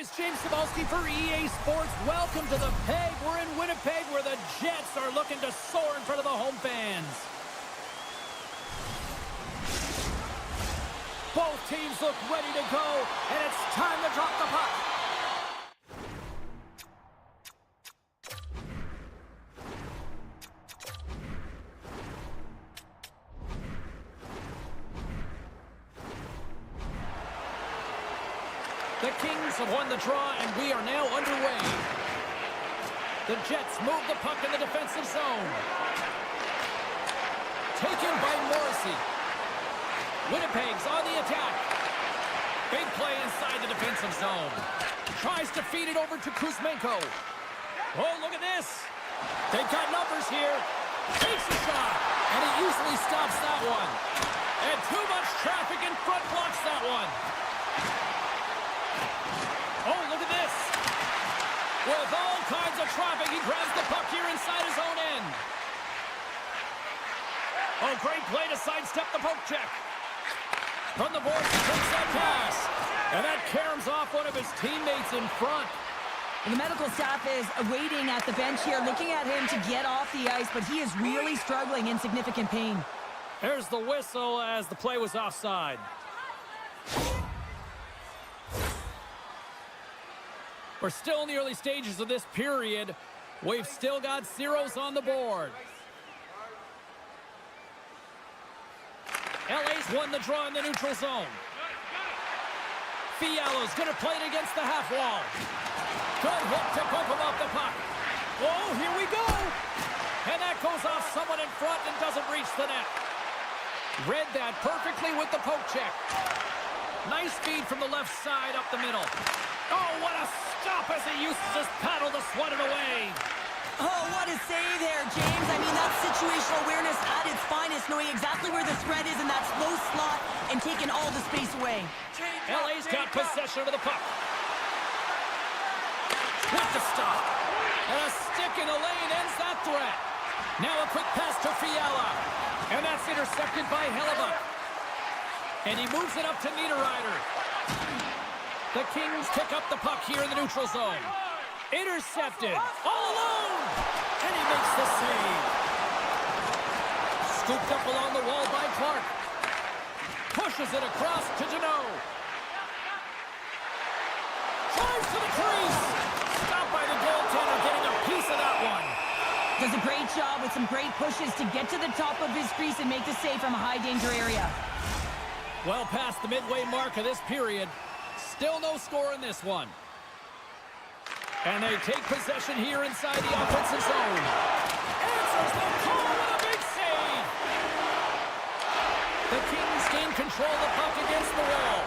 it's James Cebulski for EA Sports. Welcome to the Peg. We're in Winnipeg where the Jets are looking to soar in front of the home fans. Both teams look ready to go, and it's time to drop the puck. The Kings have won the draw, and we are now underway. The Jets move the puck in the defensive zone. Taken by Morrissey. Winnipeg's on the attack. Big play inside the defensive zone. Tries to feed it over to Kuzmenko. Oh, look at this. They've got numbers here. Takes a shot, and he easily stops that one. And too much traffic in front blocks that one. Oh, look at this. With all kinds of traffic, he grabs the puck here inside his own end. Oh, great play to sidestep the poke check. From the boards, he takes that pass. And that caroms off one of his teammates in front. And the medical staff is waiting at the bench here, looking at him to get off the ice, but he is really struggling in significant pain. There's the whistle as the play was offside. We're still in the early stages of this period. We've still got zeros on the board. LA's won the draw in the neutral zone. Fialo's going to play it against the half wall. Good hook to bump him off the puck. Oh, here we go. And that goes off someone in front and doesn't reach the net. Read that perfectly with the poke check. Nice feed from the left side up the middle. Oh, what a stop as he uses his paddle to swat it away. Oh, what a save there, James. I mean, that's situational awareness at its finest, knowing exactly where the threat is in that slow slot and taking all the space away. LA's got possession of the puck. With the stop. And a stick in the lane ends that threat. Now a quick pass to Fiala. And that's intercepted by Hellebuck. And he moves it up to Niederreiter. The Kings pick up the puck here in the neutral zone. Intercepted. All alone. And he makes the save. Scooped up along the wall by Clark. Pushes it across to Dodo. Drives to the crease. Stopped by the goaltender, getting a piece of that one. Does a great job with some great pushes to get to the top of his crease and make the save from a high-danger area. Well past the midway mark of this period. Still no score in this one. And they take possession here inside the offensive zone. Answers the call with a big save. The Kings gain control of the puck against the wall.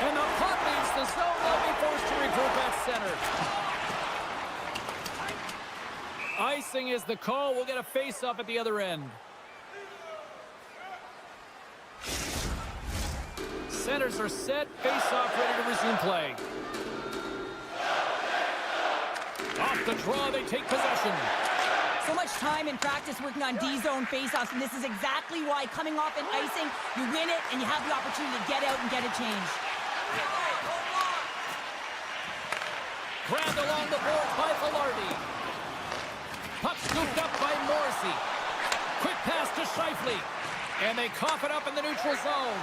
And the puck leaves the zone. They'll be forced to regroup at center. Icing is the call. We'll get a face-off at the other end. Centers are set. Face-off ready to resume play. Off the draw, they take possession. So much time in practice working on D-zone face-offs, and this is exactly why coming off an icing, you win it, and you have the opportunity to get out and get it changed. Grabbed along the boards by Velarde. Puck scooped up by Morrissey. Quick pass to Scheifele. And they cough it up in the neutral zone.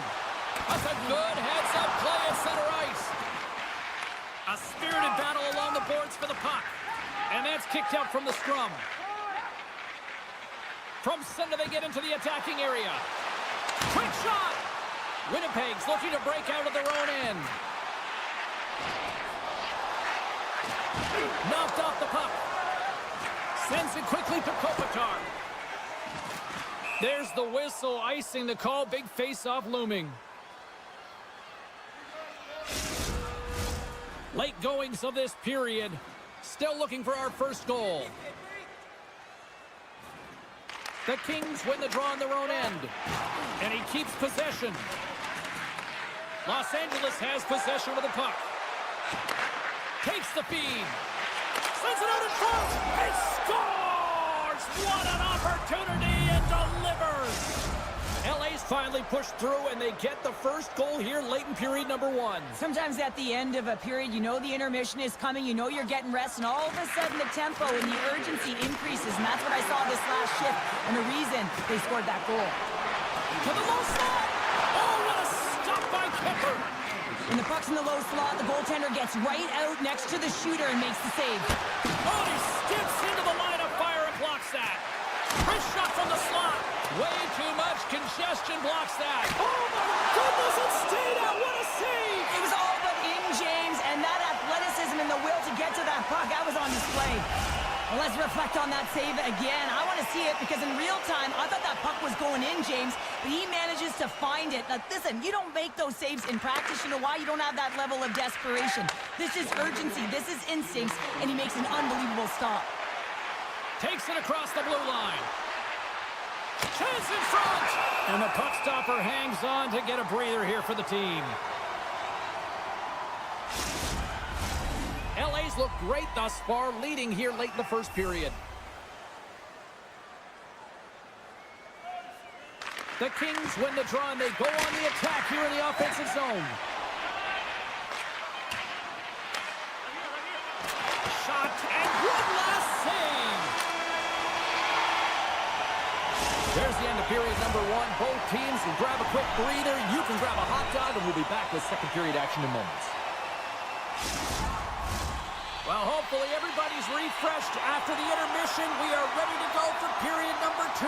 That's a good heads-up play at center ice. A spirited battle along the boards for the puck. And that's kicked out from the scrum. From center, they get into the attacking area. Quick shot! Winnipeg's looking to break out of their own end. Knocked off the puck. Sends it quickly to Kopitar. There's the whistle, icing the call. Big face-off looming. Late goings of this period. Still looking for our first goal. The Kings win the draw on their own end. And he keeps possession. Los Angeles has possession of the puck. Takes the feed. Sends it out in front. And scores! What an opportunity, and delivers! LA's finally pushed through, and they get the first goal here late in period number 1. Sometimes at the end of a period, you know the intermission is coming, you know you're getting rest, and all of a sudden the tempo and the urgency increases, and that's what I saw this last shift, and the reason they scored that goal. To the low slot! Oh, what a stop by Kemper! When the puck's in the low slot, the goaltender gets right out next to the shooter and makes the save. Oh, he skips into the line of fire and blocks that. Wrist shot from the slot. Way too much congestion blocks that. Oh, my goodness, it stayed out. What a save! It was all but in, James, and that athleticism and the will to get to that puck, that was on display. Well, let's reflect on that save again. I want to see it because in real time, I thought that puck was going in, James, but he manages to find it. Now, listen, you don't make those saves in practice. You know why? You don't have that level of desperation. This is urgency. This is instincts, and he makes an unbelievable stop. Takes it across the blue line. Chance in front! And the puck stopper hangs on to get a breather here for the team. LA's looked great thus far, leading here late in the first period. The Kings win the draw, and they go on the attack here in the offensive zone. Shot, and one last save! There's the end of period number 1. Both teams will grab a quick breather. You can grab a hot dog, and we'll be back with second period action in moments. Well, hopefully everybody's refreshed after the intermission. We are ready to go for period number 2.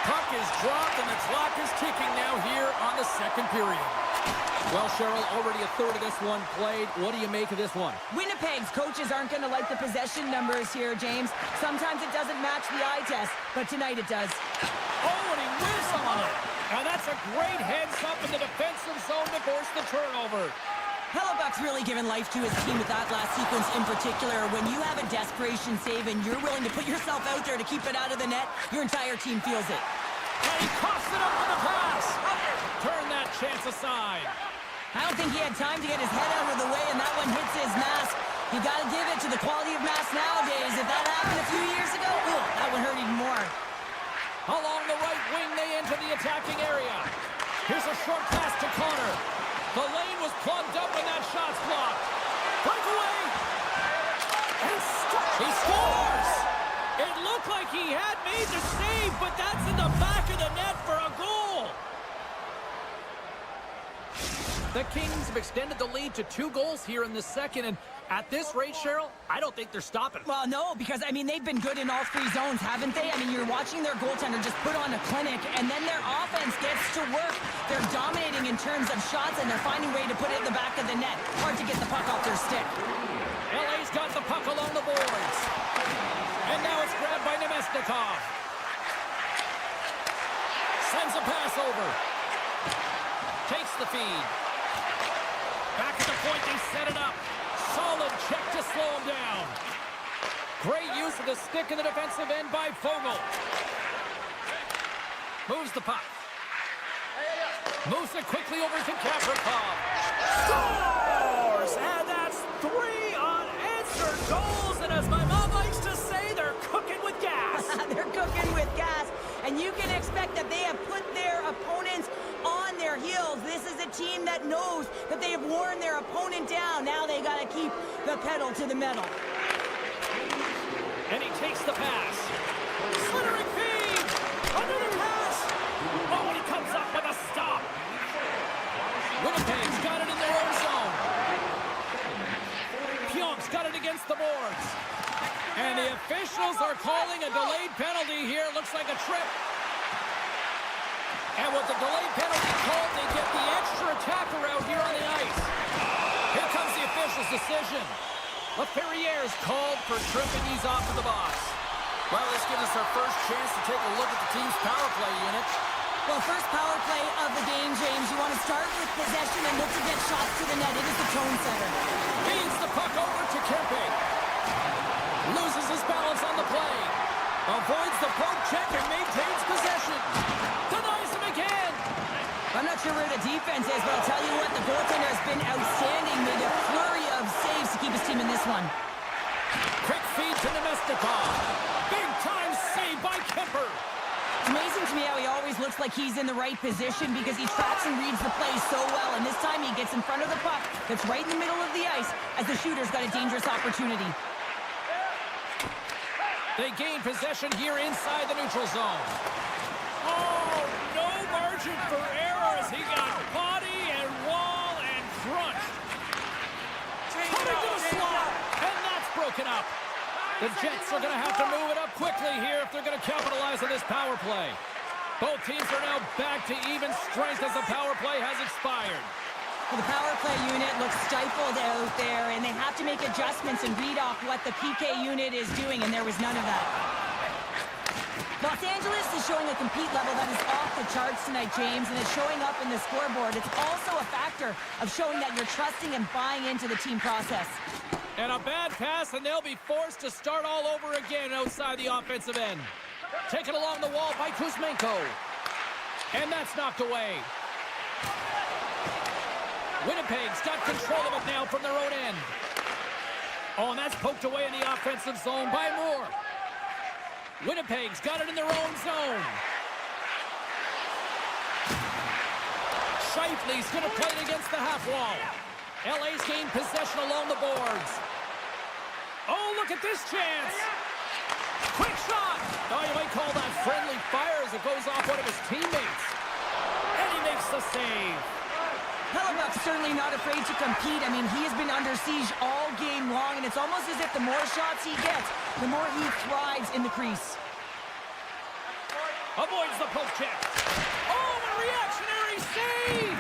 Puck is dropped, and the clock is ticking now here on the second period. Well, Cheryl, already a third of this one played. What do you make of this one? Winnipeg's coaches aren't going to like the possession numbers here, James. Sometimes it doesn't match the eye test, but tonight it does. Oh, and he whizzes on it. And that's a great heads-up in the defensive zone to force the turnover. Hellebuck's really given life to his team with that last sequence in particular. When you have a desperation save and you're willing to put yourself out there to keep it out of the net, your entire team feels it. And he coughs it up with the pass. Turn that chance aside. I don't think he had time to get his head out of the way, and that one hits his mask. You got to give it to the quality of mask nowadays. If that happened a few years ago, ooh, that would hurt even more. Along the right wing, they enter the attacking area. Here's a short pass to Connor. The lane was plugged up and that shot's blocked. Breakaway! And he scores! It looked like he had made the save, but that's in the back of the net for a goal. The Kings have extended the lead to 2 goals here in the second, and at this rate, Cheryl, I don't think they're stopping. Well, no, because, I mean, they've been good in all 3 zones, haven't they? I mean, you're watching their goaltender just put on a clinic, and then their offense gets to work. They're dominating in terms of shots, and they're finding a way to put it in the back of the net. Hard to get the puck off their stick. LA's got the puck along the boards. And now it's grabbed by Nemesnikov. Sends a pass over. Takes the feed. Back at the point, they set it up. Solid check to slow him down. Great use of the stick in the defensive end by Fogle. Moves the puck. Moves it quickly over to Kaprizov. Scores! And that's 3 unanswered goals. And as my mom likes to say, they're cooking with gas. They're cooking with gas. And you can expect that they have put their opponents on their heels. This is a team that knows that they have worn their opponent down. Now they got to keep the pedal to the metal. And he takes the pass. Slithering feed. Another pass. Oh, and he comes up with a stop. Winnipeg's got it in their own zone. Pionk's got it against the boards. And the officials are calling a delayed penalty here. Looks like a trip. And with the delayed penalty called, they get the extra attacker out here on the ice. Here comes the official's decision. LaFerriere's called for tripping. He's off of the box. Well, this gives us our first chance to take a look at the team's power play unit. Well, first power play of the game, James. You want to start with possession and look to get shots to the net. It is the tone setter. Feeds the puck over to Kempe. Loses his balance on the play. Avoids the poke check and maintains possession. Denies him again. I'm not sure where the defense is, but I'll tell you what, the goaltender has been outstanding. Made a flurry of saves to keep his team in this one. Quick feed to Nemesnikov. Big time save by Kemper. It's amazing to me how he always looks like he's in the right position because he tracks and reads the play so well. And this time he gets in front of the puck that's right in the middle of the ice as the shooter's got a dangerous opportunity. They gain possession here inside the neutral zone. Oh, no margin for error as he got body and wall and crunched. Coming to the slot, and that's broken up. The Jets are going to have to move it up quickly here if they're going to capitalize on this power play. Both teams are now back to even strength as the power play has expired. Well, the power play unit looks stifled out there, and they have to make adjustments and read off what the PK unit is doing, and there was none of that. Los Angeles is showing a compete level that is off the charts tonight, James, and it's showing up in the scoreboard. It's also a factor of showing that you're trusting and buying into the team process. And a bad pass, and they'll be forced to start all over again outside the offensive end. Taken along the wall by Kuzmenko. And that's knocked away. Winnipeg's got control of it now from their own end. Oh, and that's poked away in the offensive zone by Moore. Winnipeg's got it in their own zone. Scheifele's going to play it against the half wall. LA's gained possession along the boards. Oh, look at this chance. Quick shot. Oh, you might call that friendly fire as it goes off one of his teammates. And he makes the save. Hellebuck's certainly not afraid to compete. I mean, he has been under siege all game long, and it's almost as if the more shots he gets, the more he thrives in the crease. Avoids the poke check. Oh, a reactionary save!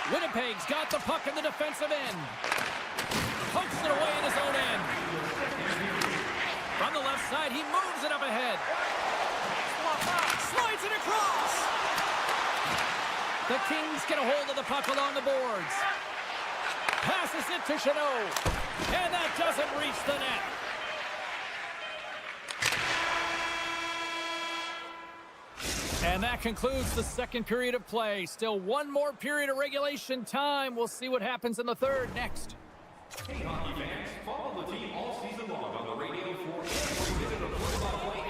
Winnipeg's got the puck in the defensive end. Pokes it away in his own end. From the left side, he moves it up ahead. Slides it across. The Kings get a hold of the puck along the boards. Passes it to Chanot. And that doesn't reach the net. And that concludes the second period of play. Still one more period of regulation time. We'll see what happens in the third next. Hey, hockey fans, follow the team all season long on the radio for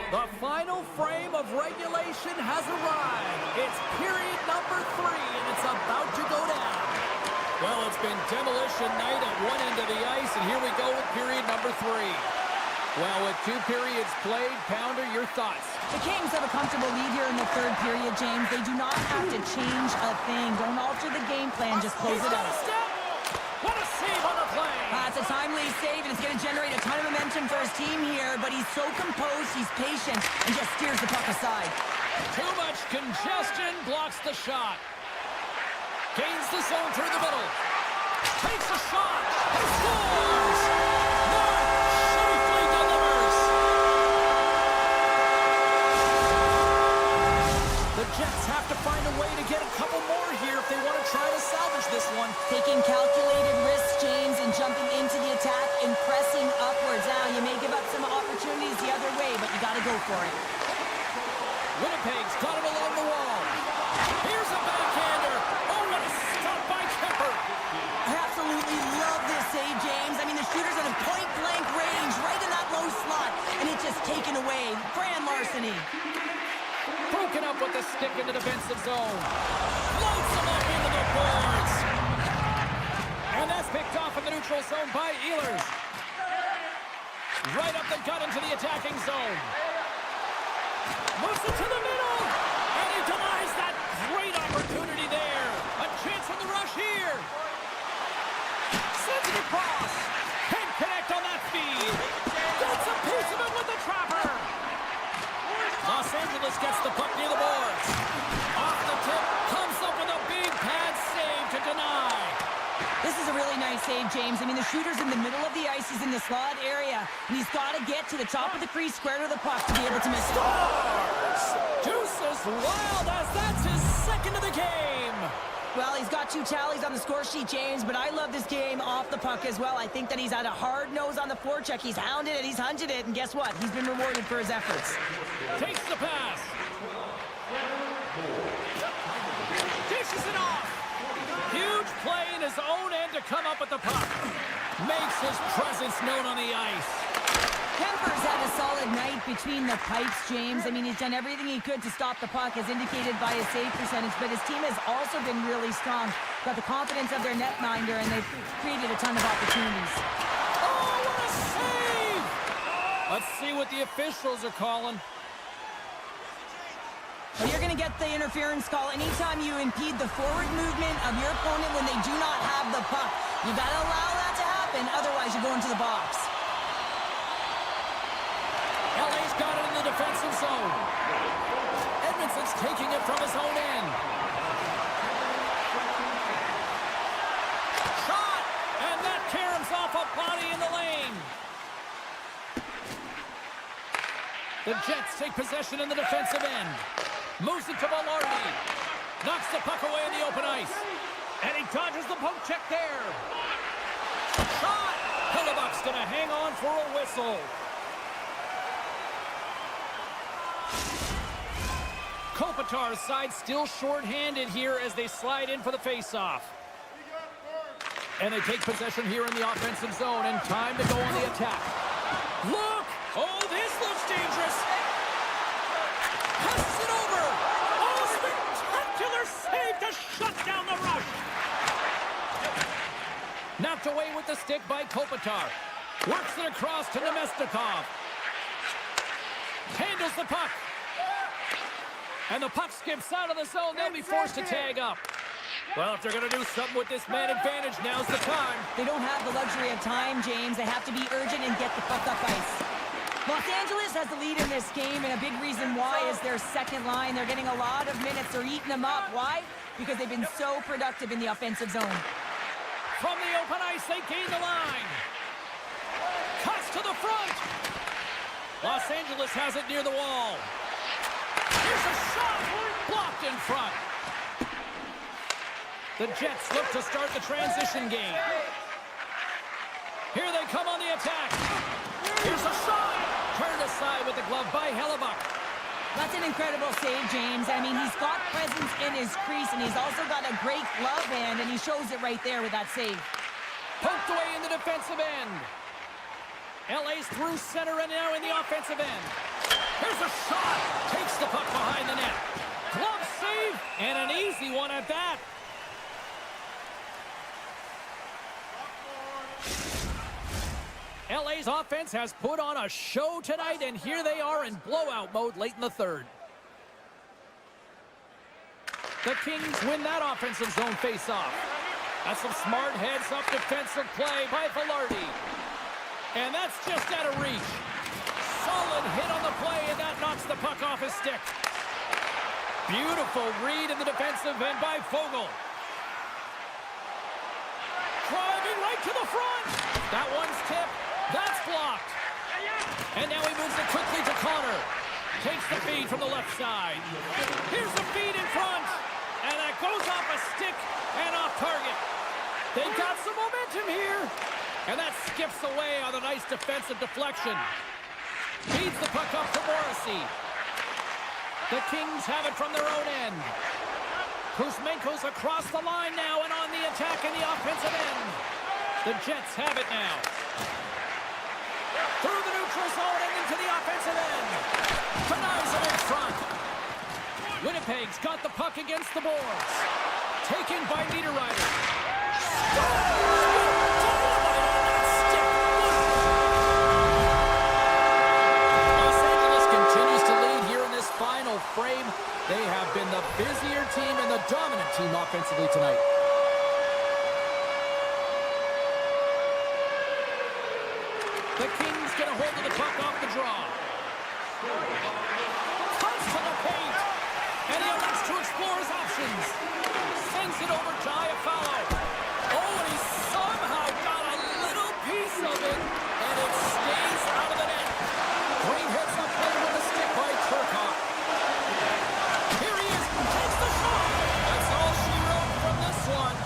the final frame of regulation has arrived. It's period number 3, and it's about to go down. Well, it's been demolition night at one end of the ice, and here we go with period number 3. Well, with 2 periods played, Pounder, your thoughts? The Kings have a comfortable lead here in the third period, James. They do not have to change a thing. Don't alter the game plan, just close it out. What a save on the play! It's a timely save, and it's going to generate a ton of momentum for his team here, but he's so composed, he's patient, and just steers the puck aside. Too much congestion blocks the shot. Gains the zone through the middle. Takes a shot. Scores! The Jets have to find a way to get a couple more here if they want to try to salvage this one. Taking calculated risks, James, and jumping into the attack and pressing upwards. Now, you may give up some opportunities the other way, but you got to go for it. Winnipeg's got it along the wall. Here's a backhander. Oh, what a stop by Kemper. I absolutely love this save, James. I mean, the shooter's at a point-blank range, right in that low slot, and it's just taken away. Grand larceny. Broken up with the stick in the defensive zone. Floats him up into the boards. And that's picked off in the neutral zone by Ehlers. Right up the gut into the attacking zone. Moves it to the middle. And he denies that great opportunity there. A chance from the rush here. Sends it across. Can't connect on that feed. Gets a piece of it with the trapper. Los Angeles gets the puck near the boards. Off the tip, comes up with a big pad save to deny. This is a really nice save, James. I mean, the shooter's in the middle of the ice. He's in the slot area, and he's got to get to the top of the crease, square to the puck to be able to miss it. Deuces wild as that's his second of the game. Well, he's got 2 tallies on the score sheet, James, but I love this game off the puck as well. I think that he's had a hard nose on the forecheck. He's hounded it, he's hunted it, and guess what? He's been rewarded for his efforts. Takes the pass. Dishes it off. Huge play in his own end to come up with the puck. Makes his presence known on the ice. Kemper's had a solid night between the pipes, James. I mean, he's done everything he could to stop the puck, as indicated by his save percentage, but his team has also been really strong. Got the confidence of their netminder, and they've created a ton of opportunities. Oh, what a save! Let's see what the officials are calling. Well, you're going to get the interference call anytime you impede the forward movement of your opponent when they do not have the puck. You got to allow that to happen, otherwise you go into the box. LA's got it in the defensive zone. Edmondson's taking it from his own end. Shot! And that caroms off a body in the lane. The Jets take possession in the defensive end. Moves it to Velarde. Knocks the puck away in the open ice. And he dodges the poke check there. Shot! Hellebuck's going to hang on for a whistle. Kopitar's side still short-handed here as they slide in for the face-off. And they take possession here in the offensive zone, and time to go on the attack. Look! Oh, this looks dangerous! Passes it over! Oh, spectacular save to shut down the rush! Knocked away with the stick by Kopitar. Works it across to Nemestikov. Handles the puck. And the puck skips out of the zone. They'll be forced to tag up. Well, if they're going to do something with this man advantage, now's the time. They don't have the luxury of time, James. They have to be urgent and get the puck up ice. Los Angeles has the lead in this game, and a big reason why is their second line. They're getting a lot of minutes. They're eating them up. Why? Because they've been so productive in the offensive zone. From the open ice, they gain the line. Cuts to the front. Los Angeles has it near the wall. Here's a shot. Blocked in front. The Jets look to start the transition game. Here they come on the attack. Here's a shot. Turned aside with the glove by Hellebuck. That's an incredible save, James. I mean, he's got presence in his crease, and he's also got a great glove hand, and he shows it right there with that save. Poked away in the defensive end. LA's through center and now in the offensive end. Here's a shot. Takes the puck behind the net. Glove save, and an easy one at that. LA's offense has put on a show tonight, and here they are in blowout mode late in the third. The Kings win that offensive zone face-off. That's some smart heads-up defensive play by Velarde. And that's just out of reach. Solid hit on the play, and that knocks the puck off his stick. Beautiful read in the defensive end by Foegele. Driving right to the front. That one's tipped. That's blocked. And now he moves it quickly to Connor. Takes the feed from the left side. Here's the feed in front. And that goes off a stick and off target. They've got some momentum here. And that skips away on a nice defensive deflection. Feeds the puck up to Morrissey. The Kings have it from their own end. Kuzmenko's across the line now and on the attack in the offensive end. The Jets have it now. Through the neutral zone and into the offensive end. Denies it in front. Winnipeg's got the puck against the boards. Taken by Niederreiter. Los Angeles continues to lead here in this final frame. They have been the busier team and the dominant team offensively tonight. The Kings get a hold of the puck off the draw. Cuts to the paint. And he elects to explore his options. Sends it over to Iafallo. Oh, and he somehow got a little piece of it. And it stays out of the net. Great heads up play with the stick by Turcotte. Here he is. Takes the shot. That's all she wrote from this one.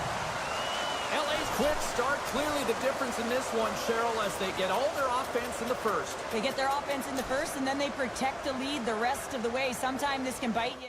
LA's quick start, clearly the difference in this one, Cheryl, as they get all their offense in the first. They get their offense in the first, and then they protect the lead the rest of the way. Sometimes this can bite you.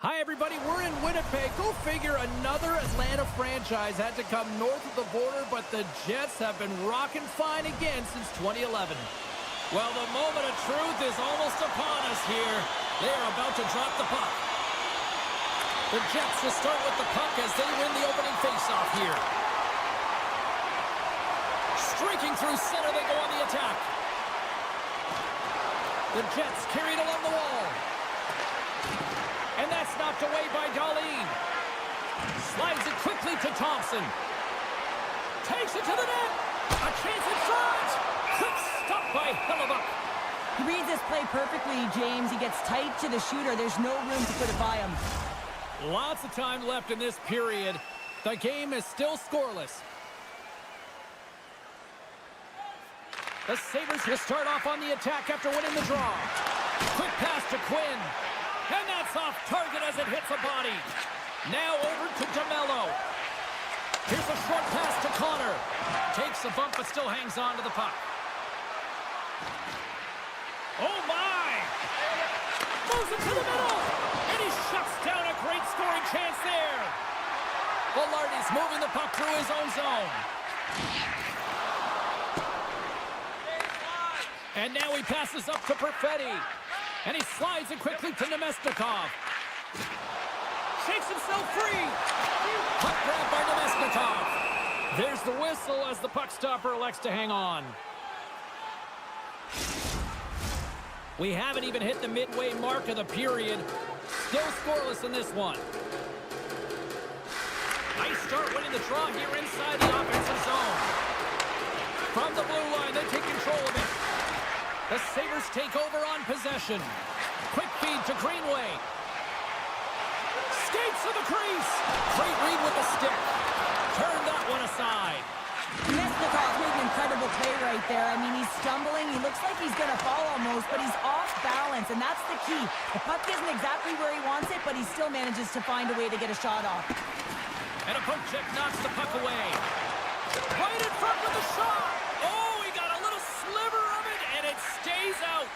Hi, everybody. We're in Winnipeg. Go figure, another Atlanta franchise had to come north of the border, but the Jets have been rocking fine again since 2011. Well, the moment of truth is almost upon us here. They are about to drop the puck. The Jets will start with the puck as they win the opening faceoff here. Streaking through center, they go on the attack. The Jets carried along the wall. And that's knocked away by Darlene. Slides it quickly to Thompson. Takes it to the net. A chance in front. Quick stop by Hellebuck. He reads this play perfectly, James. He gets tight to the shooter. There's no room to put it by him. Lots of time left in this period. The game is still scoreless. The Sabres will start off on the attack after winning the draw. Quick pass to Quinn. And that's off target as it hits a body. Now over to DeMello. Here's a short pass to Connor. Takes a bump but still hangs on to the puck. Oh my! Moves it to the middle. And he shuts down a great scoring chance there. Velarde's moving the puck through his own zone. And now he passes up to Perfetti. And he slides it quickly to Nemesnikov. Shakes himself free. Puck grab by Nemesnikov. There's the whistle as the puck stopper elects to hang on. We haven't even hit the midway mark of the period. Still scoreless in this one. Nice start winning the draw here inside the offensive zone. From the blue line, they take control of it. The Sabres take over on possession. Quick feed to Greenway. Skates to the crease. Great read with the stick. Turn that one aside. Nemesnikov made an incredible play right there. I mean, he's stumbling. He looks like he's going to fall almost, but he's off balance, and that's the key. The puck isn't exactly where he wants it, but he still manages to find a way to get a shot off. And a poke check knocks the puck away. Right in front with the shot. Oh, he got a little sliver of it, and it stays out.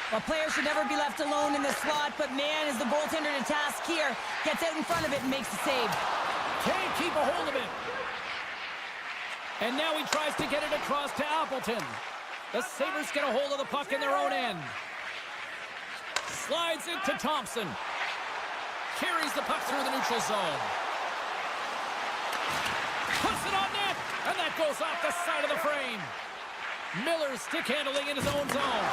Well, players should never be left alone in the slot, but man, is the goaltender to task here. Gets out in front of it and makes the save. Can't keep a hold of it. And now he tries to get it across to Appleton. The Sabres get a hold of the puck in their own end. Slides it to Thompson. Carries the puck through the neutral zone. Puts it on net, and that goes off the side of the frame. Miller's stick handling in his own zone.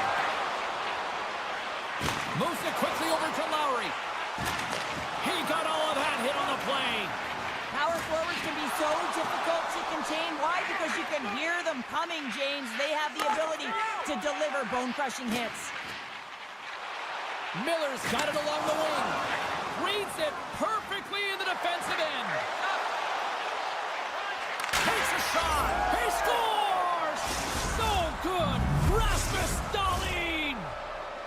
Moves it quickly over to Lowry. He got all of that hit on the play. Power forwards can be so difficult to contain. Why? Because you can hear them coming, James. They have the ability to deliver bone-crushing hits. Miller's got it along the wing. Reads it perfectly in the defensive end. Takes a shot. He scores! So good. Rasmus Dahlin!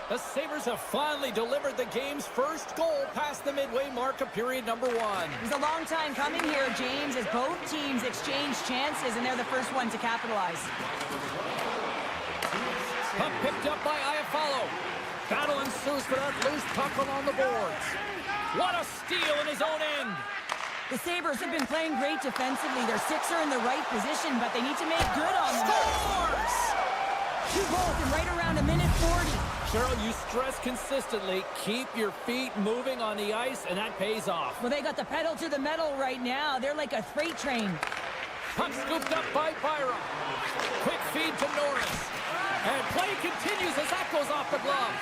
The Sabres have finally delivered the game's first goal past the midway mark of period number 1. It was a long time coming here, James, as both teams exchange chances, and they're the first one to capitalize. Puck picked up by Iafallo. Battle ensues for that loose puck along the boards. What a steal in his own end. The Sabres have been playing great defensively. Their six are in the right position, but they need to make good on them. Scores! 2 goals in right around a minute 40. Cheryl, you stress consistently, keep your feet moving on the ice, and that pays off. Well, they got the pedal to the metal right now. They're like a freight train. Puck scooped up by Byram. Quick feed to Norris. And play continues as that goes off the glove.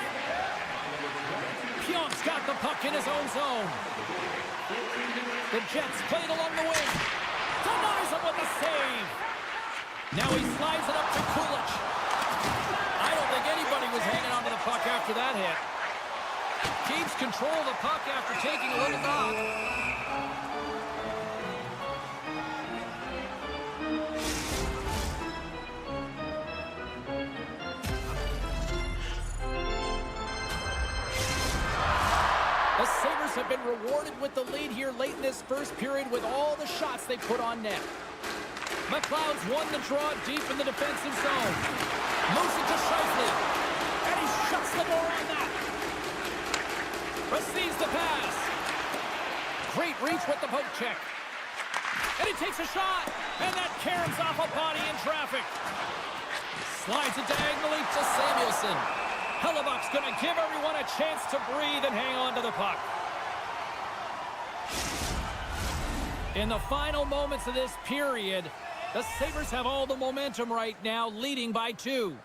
Pionk's got the puck in his own zone. The Jets played along the wing. Denies him with a save. Now he slides it up to Kulich. I don't think anybody was hanging on to the puck after that hit. Keeps control of the puck after taking a little knock. The Sabres have been rewarded with the lead here late in this first period with all the shots they put on net. McLeod's won the draw deep in the defensive zone. Moves it to Scheifele. And he shuts the door on that. Receives the pass. Great reach with the poke check. And he takes a shot. And that caroms off a body in traffic. Slides it diagonally to Samuelson. Hellebuck's going to give everyone a chance to breathe and hang on to the puck. In the final moments of this period, the Sabres have all the momentum right now, leading by 2.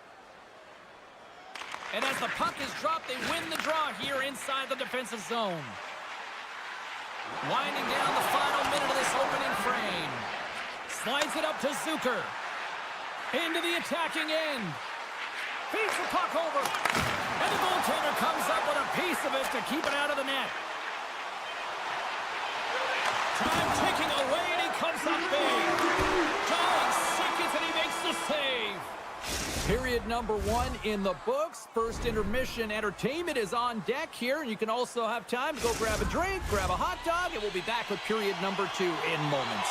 And as the puck is dropped, they win the draw here inside the defensive zone. Winding down the final minute of this opening frame. Slides it up to Zucker. Into the attacking end. Feeds the puck over. And the goaltender comes up with a piece of it to keep it out of the net. Time ticking away, and he comes up big. Drawing seconds, and he makes the save. Period number 1 in the books. First intermission entertainment is on deck here, and you can also have time to go grab a drink, grab a hot dog, and we'll be back with period number 2 in moments.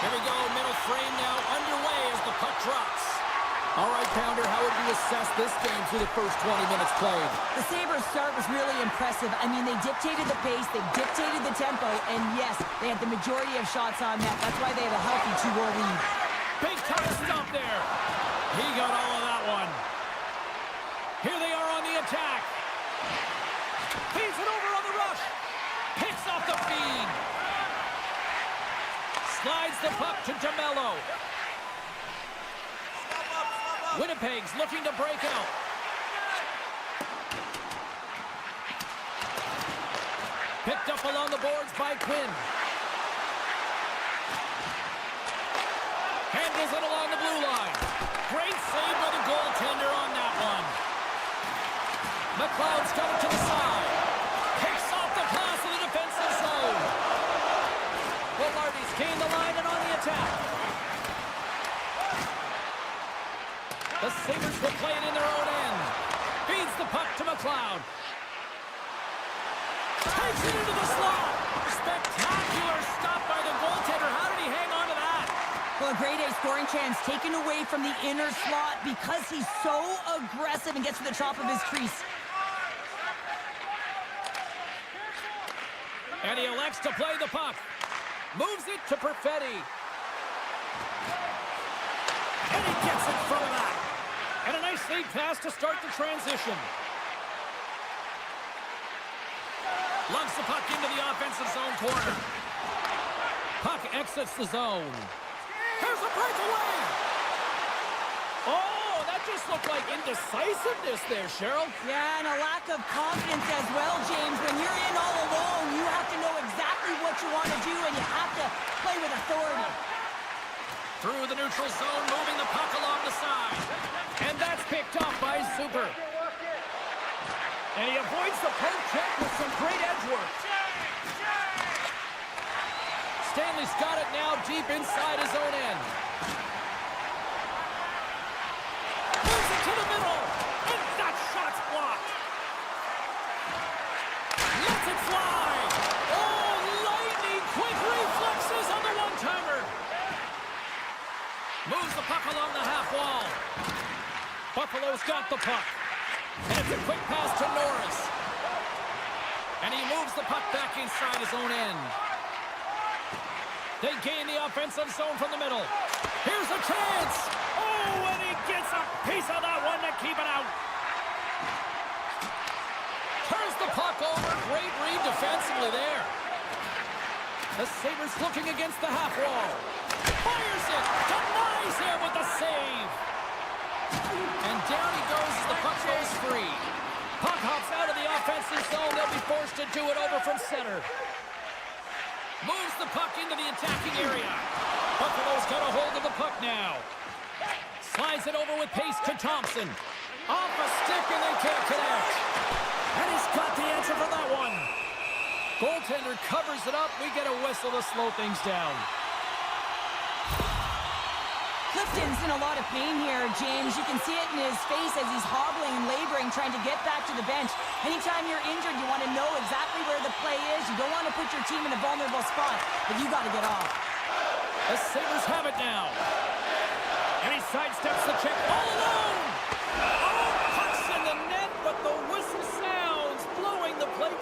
Here we go, middle frame now underway as the puck drops. All right, Pounder, how would you assess this game through the first 20 minutes played? The Sabres start was really impressive. I mean, they dictated the pace, they dictated the tempo, and yes, they had the majority of shots on net. That's why they have a healthy 2-goal lead. Big time stop there. He got all of that one. Here they are on the attack. Feeds it over on the rush. Picks off the feed. Slides the puck to DeMello. Winnipeg's looking to break out. Picked up along the boards by Quinn. Handles it along the blue line. Great save by the goaltender on that one. McLeod's got it to the side. Picks off the pass in the defensive zone. Willardy's gained the line and on the attack. The Sabres will play it in their own end. Feeds the puck to McLeod. Takes it into the slot. Spectacular stop by the goaltender. How did he hang on to that? Well, a grade A scoring chance taken away from the inner slot because he's so aggressive and gets to the top of his crease. And he elects to play the puck. Moves it to Perfetti. And he gets in front of that. And a nice lead pass to start the transition. Lumps the puck into the offensive zone corner. Puck exits the zone. Here's a breakaway. Oh, that just looked like indecisiveness there, Cheryl. Yeah, and a lack of confidence as well, James. When you're in all alone, you have to know exactly what you want to do, and you have to play with authority. Through the neutral zone, moving the puck along the side. And that's picked off by Zucker. And he avoids the poke check with some great edge work. Stanley's got it now deep inside his own end. Moves it to the middle. And that shot's blocked. Lets it fly. Oh, lightning quick reflexes on the one-timer. Moves the puck along the half wall. Buffalo's got the puck. And it's a quick pass to Norris. And he moves the puck back inside his own end. They gain the offensive zone from the middle. Here's a chance. Oh, and he gets a piece of that one to keep it out. Turns the puck over. Great read defensively there. The Sabres looking against the half wall. Fires it. Denies him with the save. And down he goes as the puck goes free. Puck hops out of the offensive zone. They'll be forced to do it over from center. Moves the puck into the attacking area. Buffalo's got a hold of the puck now. Slides it over with pace to Thompson. Off a stick and they can't connect. And he's got the answer for that one. Goaltender covers it up. We get a whistle to slow things down. Clifton's in a lot of pain here, James. You can see it in his face as he's hobbling and laboring, trying to get back to the bench. Anytime you're injured, you want to know exactly where the play is. You don't want to put your team in a vulnerable spot, but you got to get off. The Sabres have it now. And he sidesteps the check all alone. Oh, pucks in the net, but the whistle sounds, blowing the play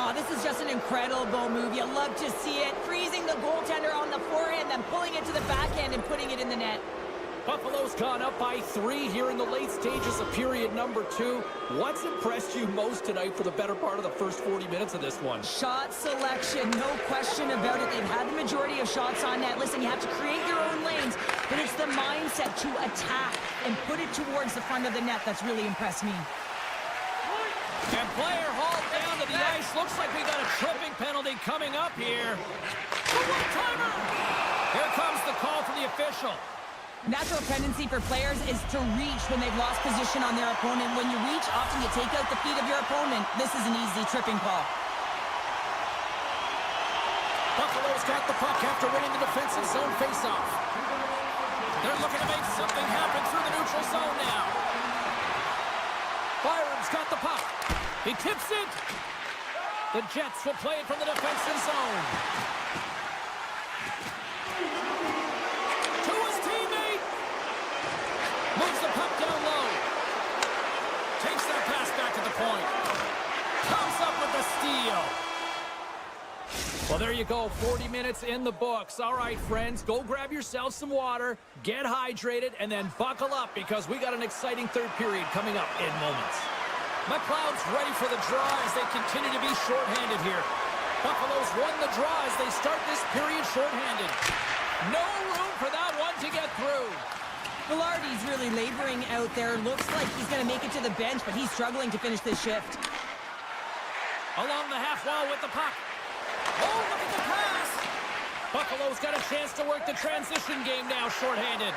Oh, this is just an incredible move. You love to see it. Freezing the goaltender on the forehand, then pulling it to the backhand and putting it in the net. Buffalo's gone up by 3 here in the late stages of period number 2. What's impressed you most tonight for the better part of the first 40 minutes of this one? Shot selection, no question about it. They've had the majority of shots on net. Listen, you have to create your own lanes, but it's the mindset to attack and put it towards the front of the net that's really impressed me. And player hauled down to the ice. Looks like we got a tripping penalty coming up here. The one-timer! Here comes the call from the official. Natural tendency for players is to reach when they've lost position on their opponent. When you reach, often you take out the feet of your opponent. This is an easy tripping call. Buffalo's got the puck after winning the defensive zone faceoff. They're looking to make something happen through the neutral zone now. Byron's got the puck. He tips it. The Jets will play it from the defensive zone. To his teammate. Moves the puck down low. Takes that pass back to the point. Comes up with the steal. Well, there you go. 40 minutes in the books. All right, friends, go grab yourself some water, get hydrated, and then buckle up because we got an exciting third period coming up in moments. McLeod's ready for the draw as they continue to be shorthanded here. Buffalo's won the draw as they start this period shorthanded. No room for that one to get through. Velarde's really laboring out there. Looks like he's going to make it to the bench, but he's struggling to finish this shift. Along the half wall with the puck. Oh, look at the pass! Buffalo's got a chance to work the transition game now, shorthanded.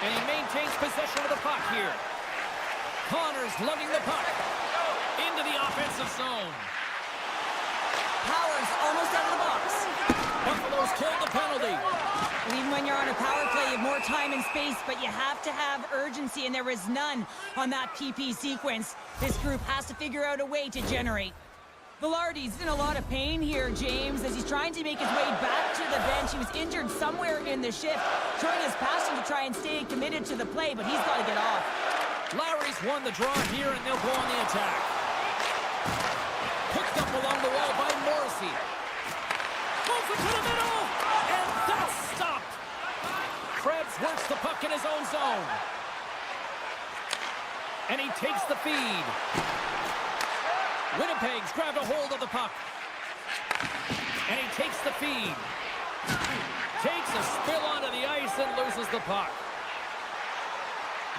And he maintains possession of the puck here. Connor's lugging the puck into the offensive zone. Powers almost out of the box. Buffalo's killed the penalty. And even when you're on a power play, you have more time and space, but you have to have urgency, and there is none on that PP sequence. This group has to figure out a way to generate. Velarde's in a lot of pain here, James, as he's trying to make his way back to the bench. He was injured somewhere in the shift, showing his passion to try and stay committed to the play, but he's got to get off. Larry's won the draw here, and they'll go on the attack. Picked up along the wall by Morrissey. Moves it to the middle, and that's stopped. Krebs works the puck in his own zone. And he takes the feed. Winnipeg's grabbed a hold of the puck. And he takes the feed. Takes a spill onto the ice and loses the puck.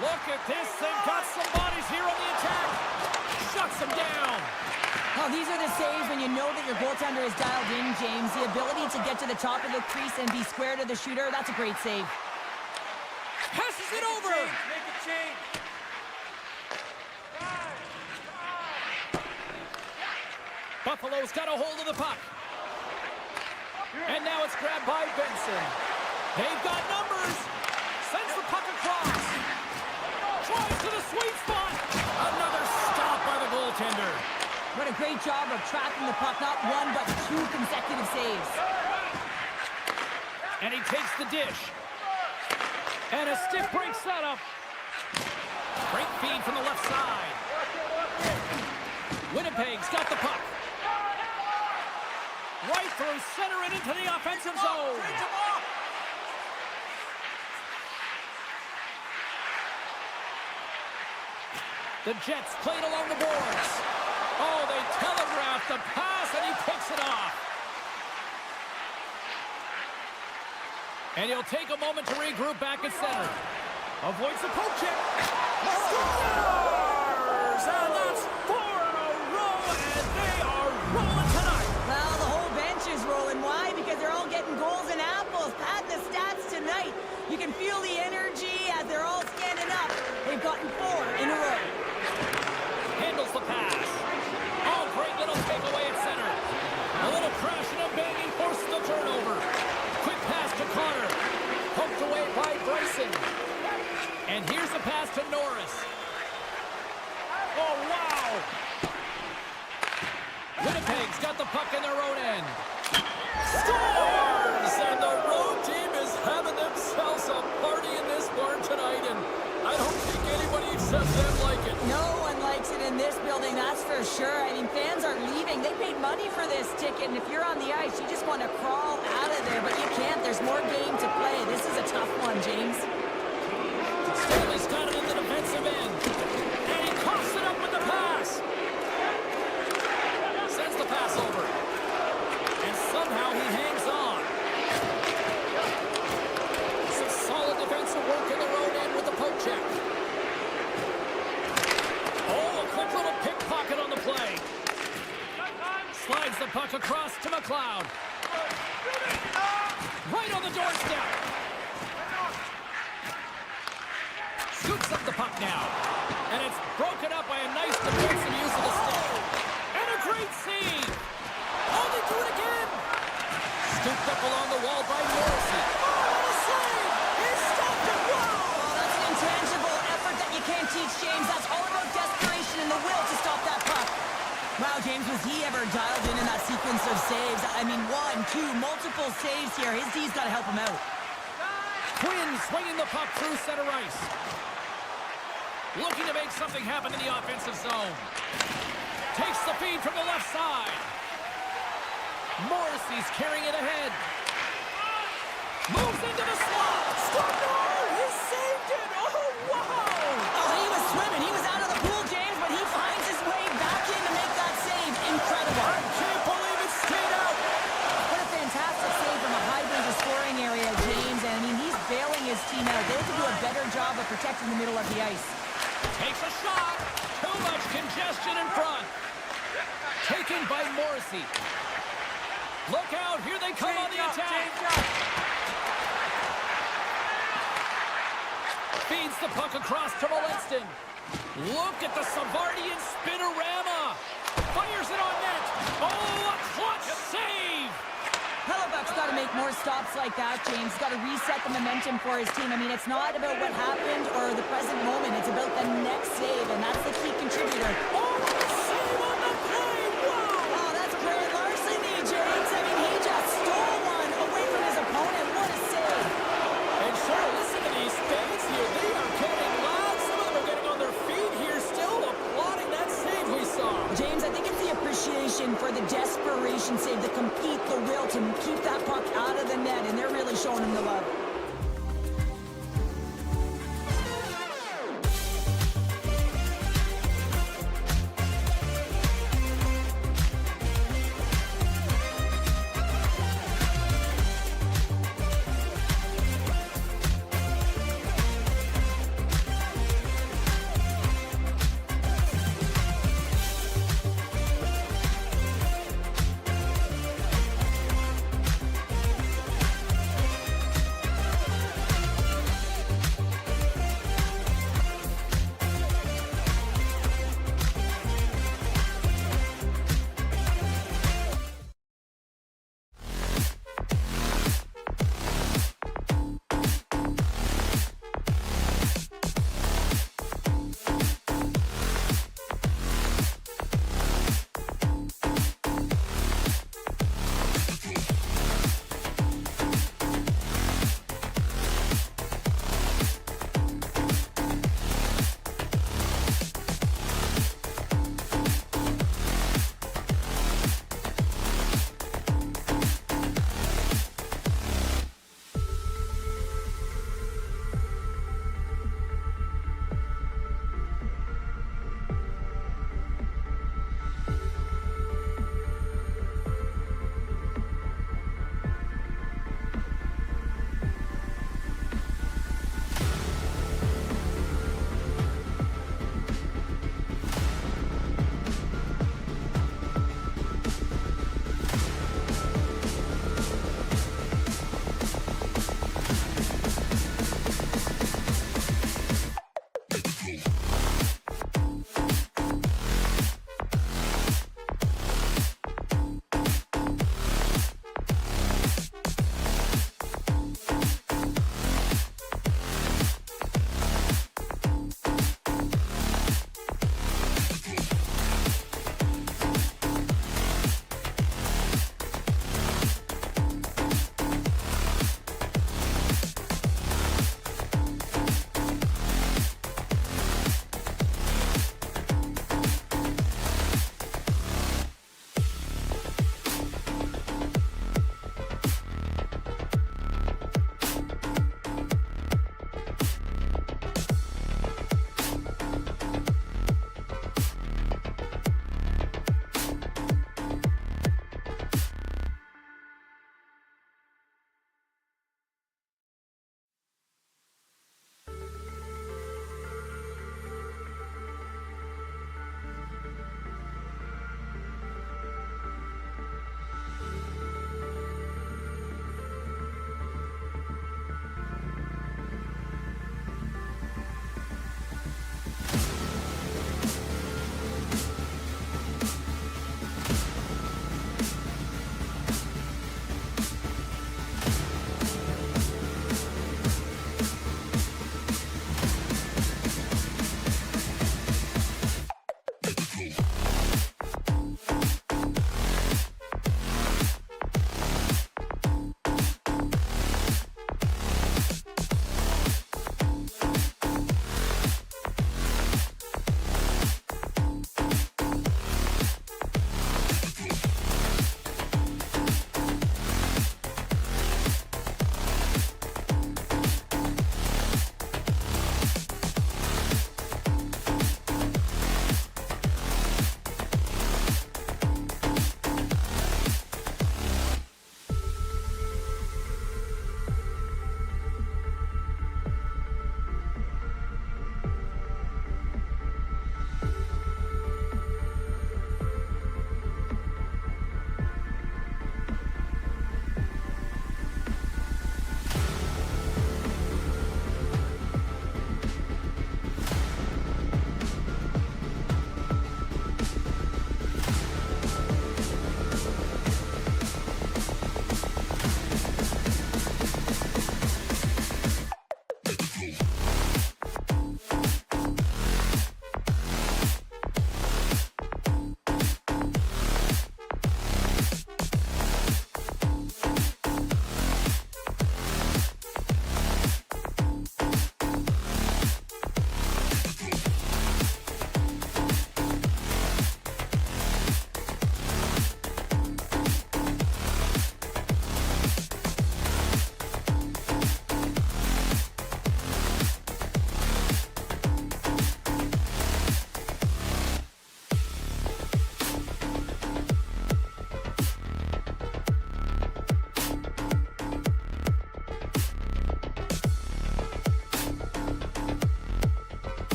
Look at this. They've got some bodies here on the attack. Shuts them down. Oh, these are the saves when you know that your goaltender is dialed in, James. The ability to get to the top of the crease and be square to the shooter, that's a great save. Passes it over. Make a change. Buffalo's got a hold of the puck. And now it's grabbed by Benson. They've got numbers. Sends the puck across. Tries to the sweet spot. Another stop by the goaltender. What a great job of tracking the puck. Not one, but 2 consecutive saves. And he takes the dish. And a stiff break setup. Great feed from the left side. Winnipeg's got the puck. Right through center and into the offensive zone. The Jets played along the boards. Oh, they telegraphed the pass, and he picks it off. And he'll take a moment to regroup back at center. Avoids the poke check. Scores! And that's 4 in a row, and they are rolling tonight. Well, the whole bench is rolling. Why? Because they're all getting goals and apples. Pat the stats tonight. You can feel the energy as they're all standing up. They've gotten 4 in a row. Handles the pass. Oh, great little takeaway at center. A little crashing and banging forces the turnover. Quick pass to Connor. Poked away by Bryson. And here's the pass to Norris. Oh, wow! Winnipeg's got the puck in their own end. Scores! And the road team is having themselves a party in this barn tonight, and I don't think anybody except them like it. No one likes it in this building. building, that's for sure. I mean, fans are leaving. They paid money for this ticket, and if you're on the ice, you just want to crawl out of there, but you can't. There's more game to play. This is a tough one, James. Stanley's got it in the defensive end. And he coughs it up with the pass. Sends the pass over. And somehow he hangs on. Some solid defensive work in their own end with the poke check. Oh, a quick little pickpocket on the play. Slides the puck across to McLeod. Right on the doorstep. Scoops up the puck now. And it's broken up by a nice defensive use of the stick. And a great save. Oh, they do it again. Scooped up along the wall by Morrissey. Oh, what a save. He stopped it. Wow. Oh, that's an intangible effort that you can't teach, James. That's all about desperation and the will to stop that puck. Wow, James, was he ever dialed in that sequence of saves? I mean, 1, 2, multiple saves here. His D's got to help him out. Quinn swinging the puck through center ice. Looking to make something happen in the offensive zone. Takes the feed from the left side. Morrissey's carrying it ahead. Moves into the slot. Stop! No! He saved it! Oh, wow! Oh, he was swimming. He was out of the pool, James, but he finds his way back in to make that save. Incredible. I can't believe it stayed out. What a fantastic save from a high-danger scoring area, James. And, I mean, he's bailing his team out. They have to do a better job of protecting the middle of the ice. Takes a shot. Too much congestion in front. Taken by Morrissey. Look out. Here they come on the attack. Feeds the puck across to Moleston. Look at the Savardian spinorama. Fires it on net. Oh, a clutch save. Hellebuck's got to make more stops like that, James. Got to reset the momentum for his team. I mean, it's not about what happened or the present moment. It's about the next save, and that's the key contributor. Oh, save on the play. Wow. Oh, that's great larceny, James. I mean, he just stole one away from his opponent. What a save. And sure, listen to these fans here. They are getting loud. Some of them are getting on their feet here, still applauding that save we saw. James, I think it's the appreciation for the desperation save, the compete, the will to keep that puck out of the net, and they're really showing him the love.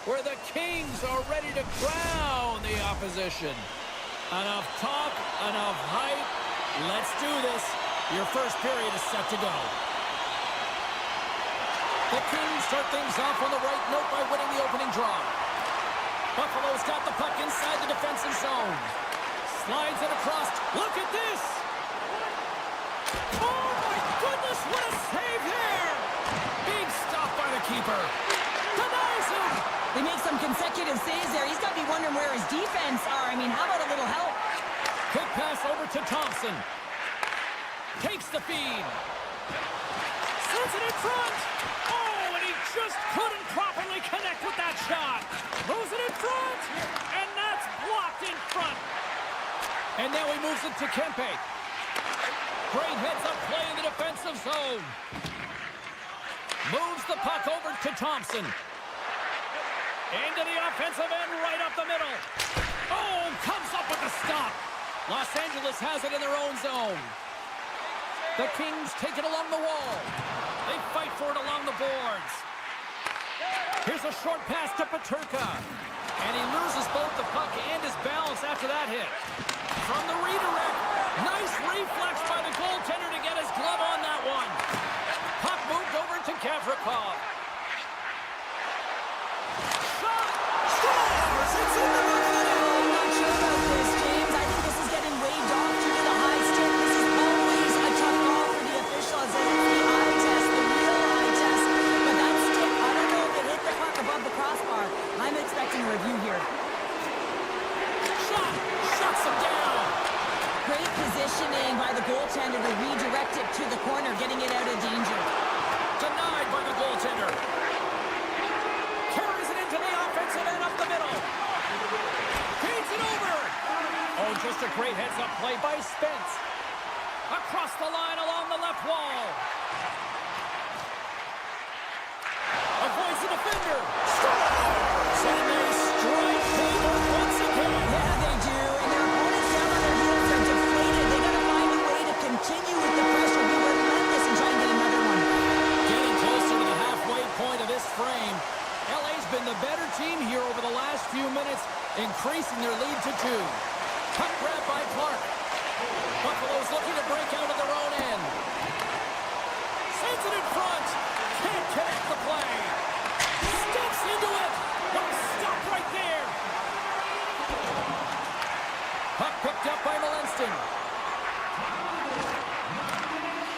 where the Kings are ready to crown the opposition. Enough talk, enough hype. Let's do this. Your first period is set to go. The Kings start things off on the right note by winning the opening draw. Buffalo's got the puck inside the defensive zone. Slides it across. Look at this! Oh my goodness, what a save there! Big stop by the keeper. Denies him! They make some consecutive saves there. He's got to be wondering where his defense are. I mean, how about a little help? Quick pass over to Thompson. Takes the feed. Sends it in front. Oh, and he just couldn't properly connect with that shot. Moves it in front. And that's blocked in front. And now he moves it to Kempe. Great heads-up play in the defensive zone. Moves the puck over to Thompson. Into the offensive end, right up the middle. Oh, comes up with the stop. Los Angeles has it in their own zone. The Kings take it along the wall. They fight for it along the boards. Here's a short pass to Peterka. And he loses both the puck and his balance after that hit. From the redirect, nice reflex by the goaltender to get his glove on that one. Puck moved over to Gavrikov. Shot! Scores! It's in the back of the net! I'm not sure about this, James. I think this is getting waved off due to the high stick. This is always a tough call for the officials. It's the eye test, the real eye test. But that stick, I don't know if it hit the puck above the crossbar. I'm expecting a review here. Shot! Shuts him down! Great positioning by the goaltender to redirect it to the corner, getting it out of danger. Denied by the goaltender. Carries it into the offensive end up the middle. Feeds it over. Oh, just a great heads-up play by Spence. Across the line along the left wall. Avoids the defender. Scores! And they strike Dodo once again. Yeah, they do. And their opponents down on their heels are deflated. They got to find a way to continue with the pressure, be relentless, and try and get another one. Getting closer to the halfway point of this frame. LA's been the better team here over the last few minutes, increasing their lead to 2. Puck grab by Clark. Buffalo's looking to break out of their own end. Sends it in front. Can't connect the play. Steps into it. No stop right there. Puck picked up by Malinston.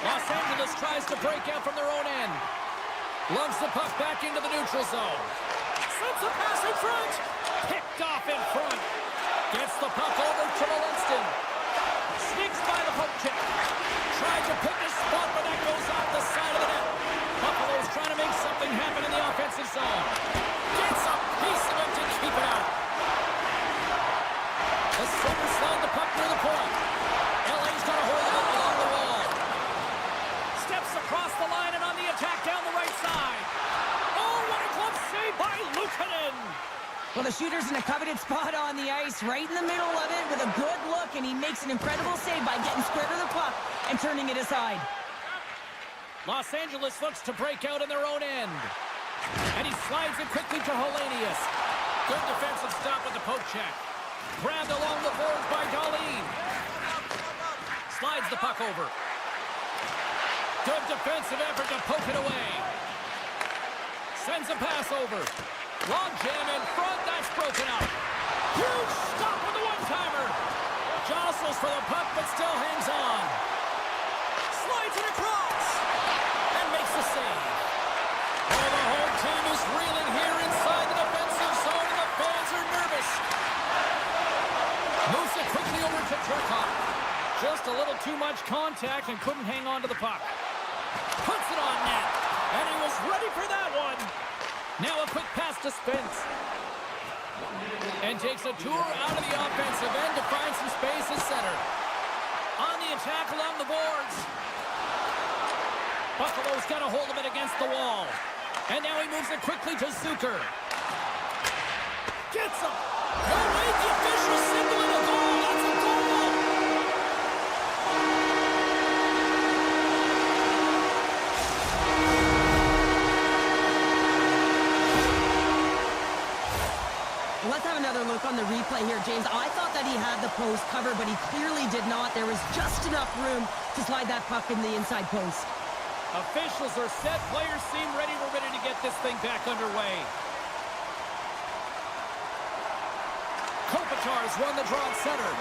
Los Angeles tries to break out from their own end. Lugs the puck back into the neutral zone. Sends a pass in front. Picked off in front. Gets the puck over to Malinston. Sneaks by the poke check. Tried to pick a spot, but that goes off the side of the net. Buffalo's trying to make something happen in the offensive zone. Gets a piece of it to keep it out. The Sabres slide the puck near the point. LA's got a hold of it along the wall. Steps across the line and on the attack down the right side. Oh, what a glove save by Luukkonen. Well, the shooter's in a coveted spot on the ice, right in the middle of it with a good look, and he makes an incredible save by getting square to the puck and turning it aside. Los Angeles looks to break out in their own end. And he slides it quickly to Helenius. Good defensive stop with the poke check. Grabbed along the boards by Darlene. Slides the puck over. Good defensive effort to poke it away. Sends a pass over. Long jam in front. That's broken up. Huge stop with the one-timer. Jostles for the puck, but still hangs on. Slides it across. And makes the save. Oh, the whole team is reeling here inside the defensive zone, and the fans are nervous. Moves it quickly over to Turcotte. Just a little too much contact and couldn't hang on to the puck. Puts it on net. And he was ready for that one. Now a quick pass to Spence. And takes a tour out of the offensive end to find some space at center. On the attack along the boards. Buffalo's got a hold of it against the wall. And now he moves it quickly to Zucker. Gets him. No, wait, the official signaling a goal. That's a goal. Let's have another look on the replay here, James. I thought that he had the post covered, but he clearly did not. There was just enough room to slide that puck in the inside post. Officials are set. Players seem ready. We're ready to get this thing back underway. Kopitar's won the draw at center.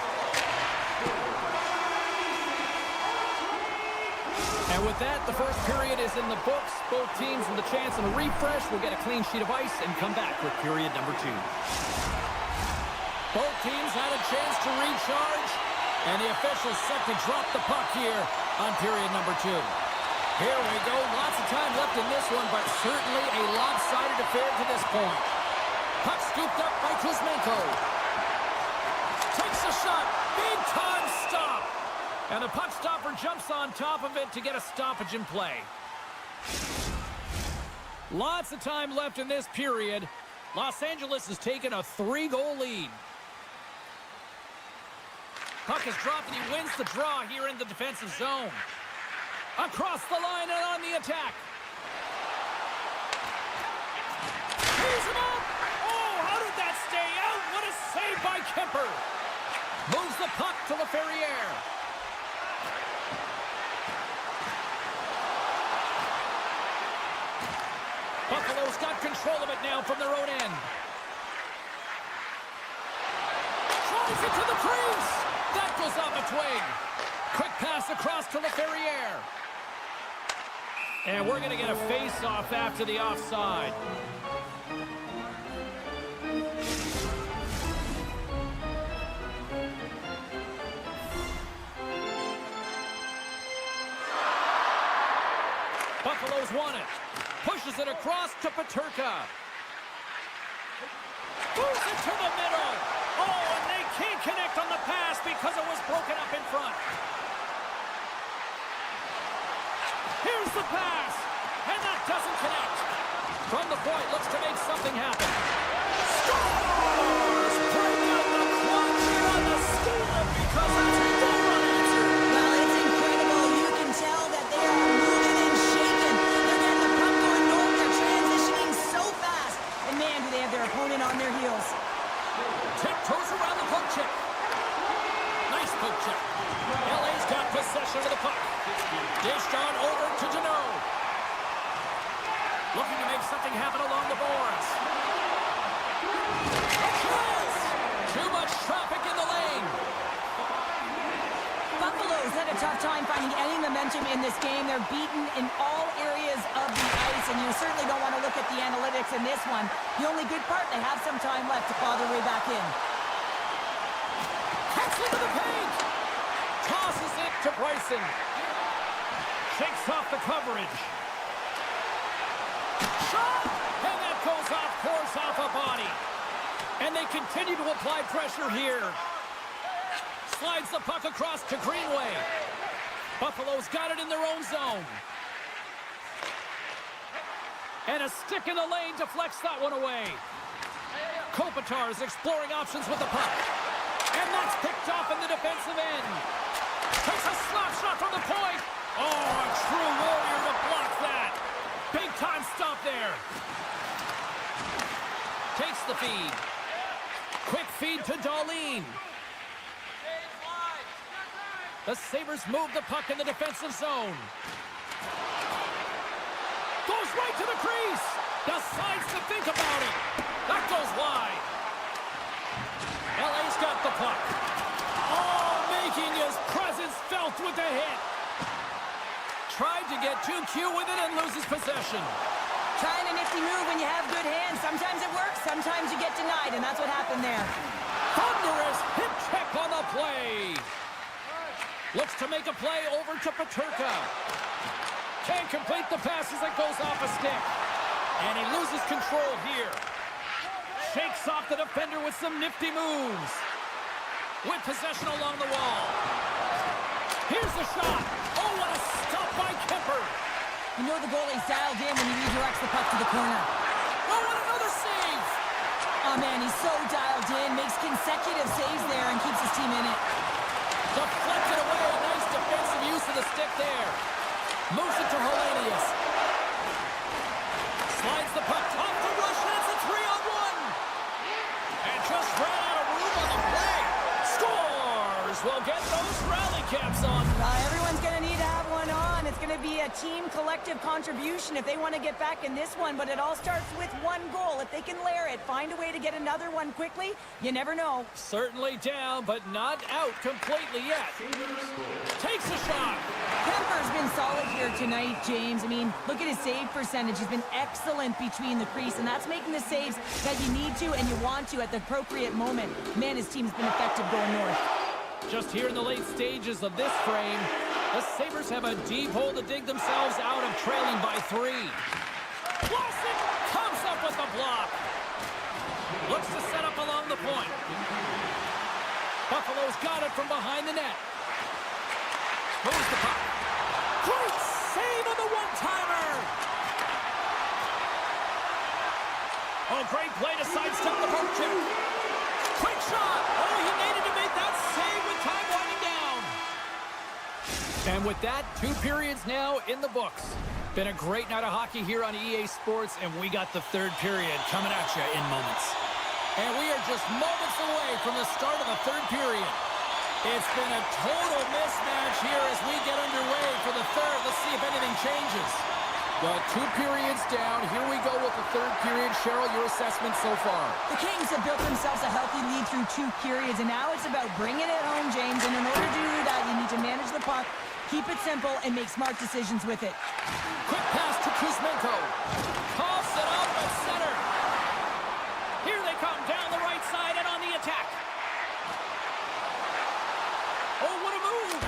And with that, the first period is in the books. Both teams with a chance and a refresh will get a clean sheet of ice and come back with period number 2. Both teams had a chance to recharge, and the officials set to drop the puck here on period number 2. Here we go. Lots of time left in this one, but certainly a lopsided affair to this point. Puck scooped up by Kuzmenko. Takes a shot. Big time stop. And the puck stopper jumps on top of it to get a stoppage in play. Lots of time left in this period. Los Angeles has taken a 3-goal lead. Puck is dropped and he wins the draw here in the defensive zone. Across the line and on the attack. He's him up! Oh, how did that stay out? What a save by Kemper. Moves the puck to LaFerriere. Buffalo's got control of it now from their own end. Drives it to the crease. That goes off a twig. Quick pass across to LaFerriere. And we're going to get a face-off after the offside. Buffalo's won it. Pushes it across to Peterka. Moves it to the middle. Oh, and they can't connect on the pass because it was broken up in front. Here's the pass, and that doesn't connect. From the point, looks to make something happen. Scores! Break out the clutch here on the steal because that's a goal run answer. Well, it's incredible. You can tell that they are moving and shaking. They're getting the puck going north. They're transitioning so fast. And man, do they have their opponent on their heels. Tiptoes around the poke check. Nice poke check. LA's got possession of the puck. Dished on over to Dodo. Looking to make something happen along the boards. Chance! Too much traffic in the lane. Buffalo's had a tough time finding any momentum in this game. They're beaten in all areas of the ice, and you certainly don't want to look at the analytics in this one. The only good part, they have some time left to claw their way back in. Cuts into the paint. Tosses it to Bryson. Shakes off the coverage. Shot! And that goes off course, off a body. And they continue to apply pressure here. Slides the puck across to Greenway. Buffalo's got it in their own zone. And a stick in the lane deflects that one away. Kopitar is exploring options with the puck. And that's picked off in the defensive end. Takes a slap shot from the point. Oh, a true warrior to block that. Big time stop there. Takes the feed. Quick feed to Darlene. The Sabres move the puck in the defensive zone. Goes right to the crease. Decides to think about it. That goes wide. LA's got the puck. Oh, making his presence felt with the hit. Tried to get too cute with it and loses possession. Trying a nifty move when you have good hands. Sometimes it works, sometimes you get denied, and that's what happened there. Thunderous hip check on the play. Looks to make a play over to Peterka. Can't complete the pass as it goes off a stick. And he loses control here. Shakes off the defender with some nifty moves. With possession along the wall. Here's the shot. Oh, what a stop by Kemper. You know the goalie's dialed in when he redirects the puck to the corner. Oh, what another save. Oh, man, he's so dialed in. Makes consecutive saves there and keeps his team in it. Deflected away. A nice defensive use of the stick there. Moves it to Hellenius. Slides the puck off the rush, and it's a 3-on-1. And well get those rally caps on. Everyone's going to need to have one on. It's going to be a team collective contribution if they want to get back in this one, but it all starts with one goal. If they can layer it, find a way to get another one quickly, you never know. Certainly down, but not out completely yet. Takes a shot. Kemper's been solid here tonight, James. I mean, look at his save percentage. He's been excellent between the crease, and that's making the saves that you need to and you want to at the appropriate moment. Man, his team's been effective going north. Just here in the late stages of this frame, the Sabres have a deep hole to dig themselves out of, trailing by 3. Lawson comes up with the block. Looks to set up along the point. Buffalo's got it from behind the net. Moves the puck. Great save on the one-timer. Oh, great play to sidestep the poke check. Quick shot. Oh, he needed to make that save with time winding down. And with that, 2 periods now in the books. Been a great night of hockey here on EA Sports, and we got the 3rd period coming at you in moments. And we are just moments away from the start of the 3rd period. It's been a total mismatch here as we get underway for the 3rd. Let's see if anything changes. Well, 2 periods down. Here we go with the 3rd period. Cheryl, your assessment so far? The Kings have built themselves a healthy lead through 2 periods, and now it's about bringing it home, James. And in order to do that, you need to manage the puck, keep it simple, and make smart decisions with it. Quick pass to Kuzmenko. Coughs it up at center. Here they come down the right side and on the attack. Oh, what a move!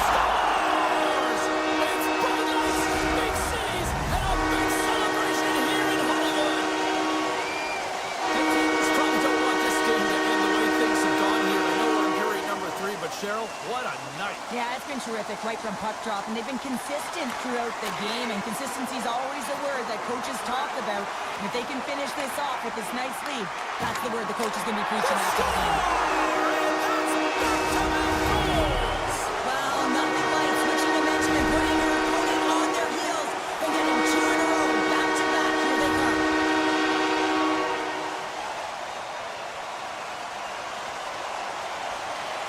Scores! It's Bulldogs, big cities, and a big celebration here in Hollywood. The Kings probably don't want this game to end the way things have gone here. I know we're in period number 3, but Cheryl, what a night. Yeah, it's been terrific right from puck drop, and they've been consistent throughout the game, and consistency is always a word that coaches talk about. And if they can finish this off with this nice lead, that's the word the coach is going to be preaching after the game. Well, nothing like switching momentum and putting your opponent on their heels and getting 2 in a row, back to back. Here they come.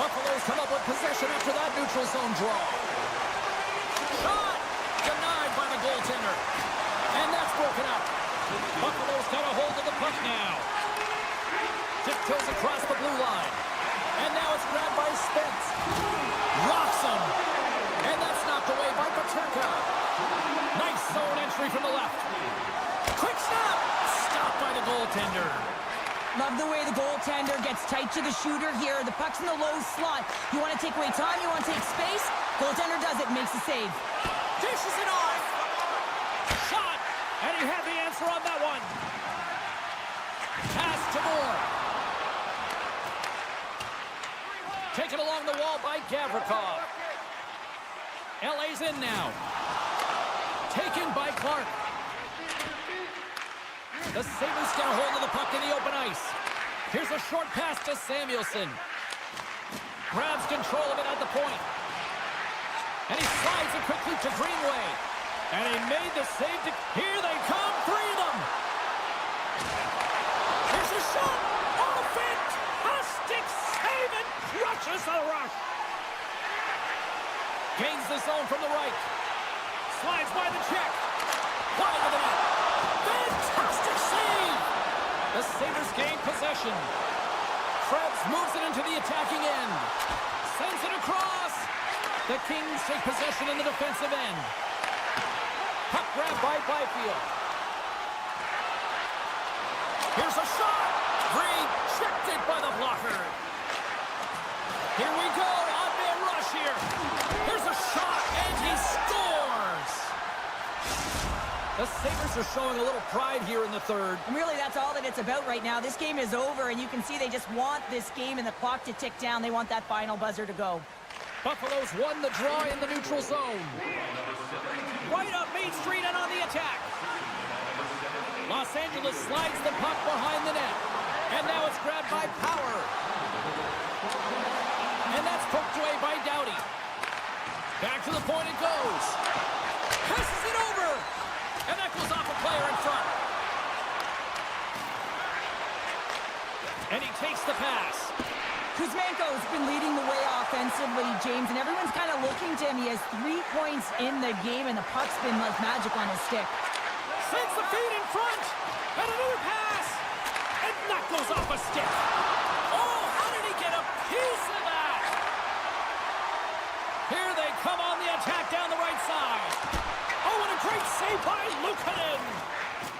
Buffalo's come up with possession after that neutral zone draw. Shot! Denied by the goaltender. And that's broken up. Buffalo's got a hold of the puck now. Tiptoes across the blue line. And now it's grabbed by Spence. Rocks him. And that's knocked away by Paterka. Nice zone entry from the left. Quick snap! Stopped by the goaltender. Love the way the goaltender gets tight to the shooter here. The puck's in the low slot. You want to take away time, you want to take space. Goaltender does it, makes the save. Dishes it off. Shot. And he had the answer on that one. Pass to Moore. Taken along the wall by Gavrikov. LA's in now. Taken by Clark. The Sabres get a hold of the puck in the open ice. Here's a short pass to Samuelson. Grabs control of it at the point. And he slides it quickly to Greenway. And he made the save. Here they come, 3 of them. Here's a shot. Oh, fantastic save and crushes the rush. Gains the zone from the right. Slides by the check. Wide of the net. Fantastic save. The Sabres gain possession. Krebs moves it into the attacking end. Sends it across. The Kings take possession in the defensive end. Puck grab by Byfield. Here's a shot. Rejected by the blocker. Here we go. On-man rush here. Here's a shot, and he scores. The Sabres are showing a little pride here in the 3rd. And really, that's all that it's about right now. This game is over, and you can see they just want this game and the clock to tick down. They want that final buzzer to go. Buffalo's won the draw in the neutral zone. Right up Main Street and on the attack. Los Angeles slides the puck behind the net. And now it's grabbed by Power. And that's poked away by Doughty. Back to the point it goes. Passes it over. And that goes off a player in front. And he takes the pass. Kuzmenko's been leading the way offensively, James, and everyone's kind of looking to him. He has 3 points in the game, and the puck's been like magic on his stick. Sends the feed in front, and another pass, and that goes off a stick. Oh, how did he get a piece of that? Here they come on the attack down the right side. Oh, and a great save by Luukkonen.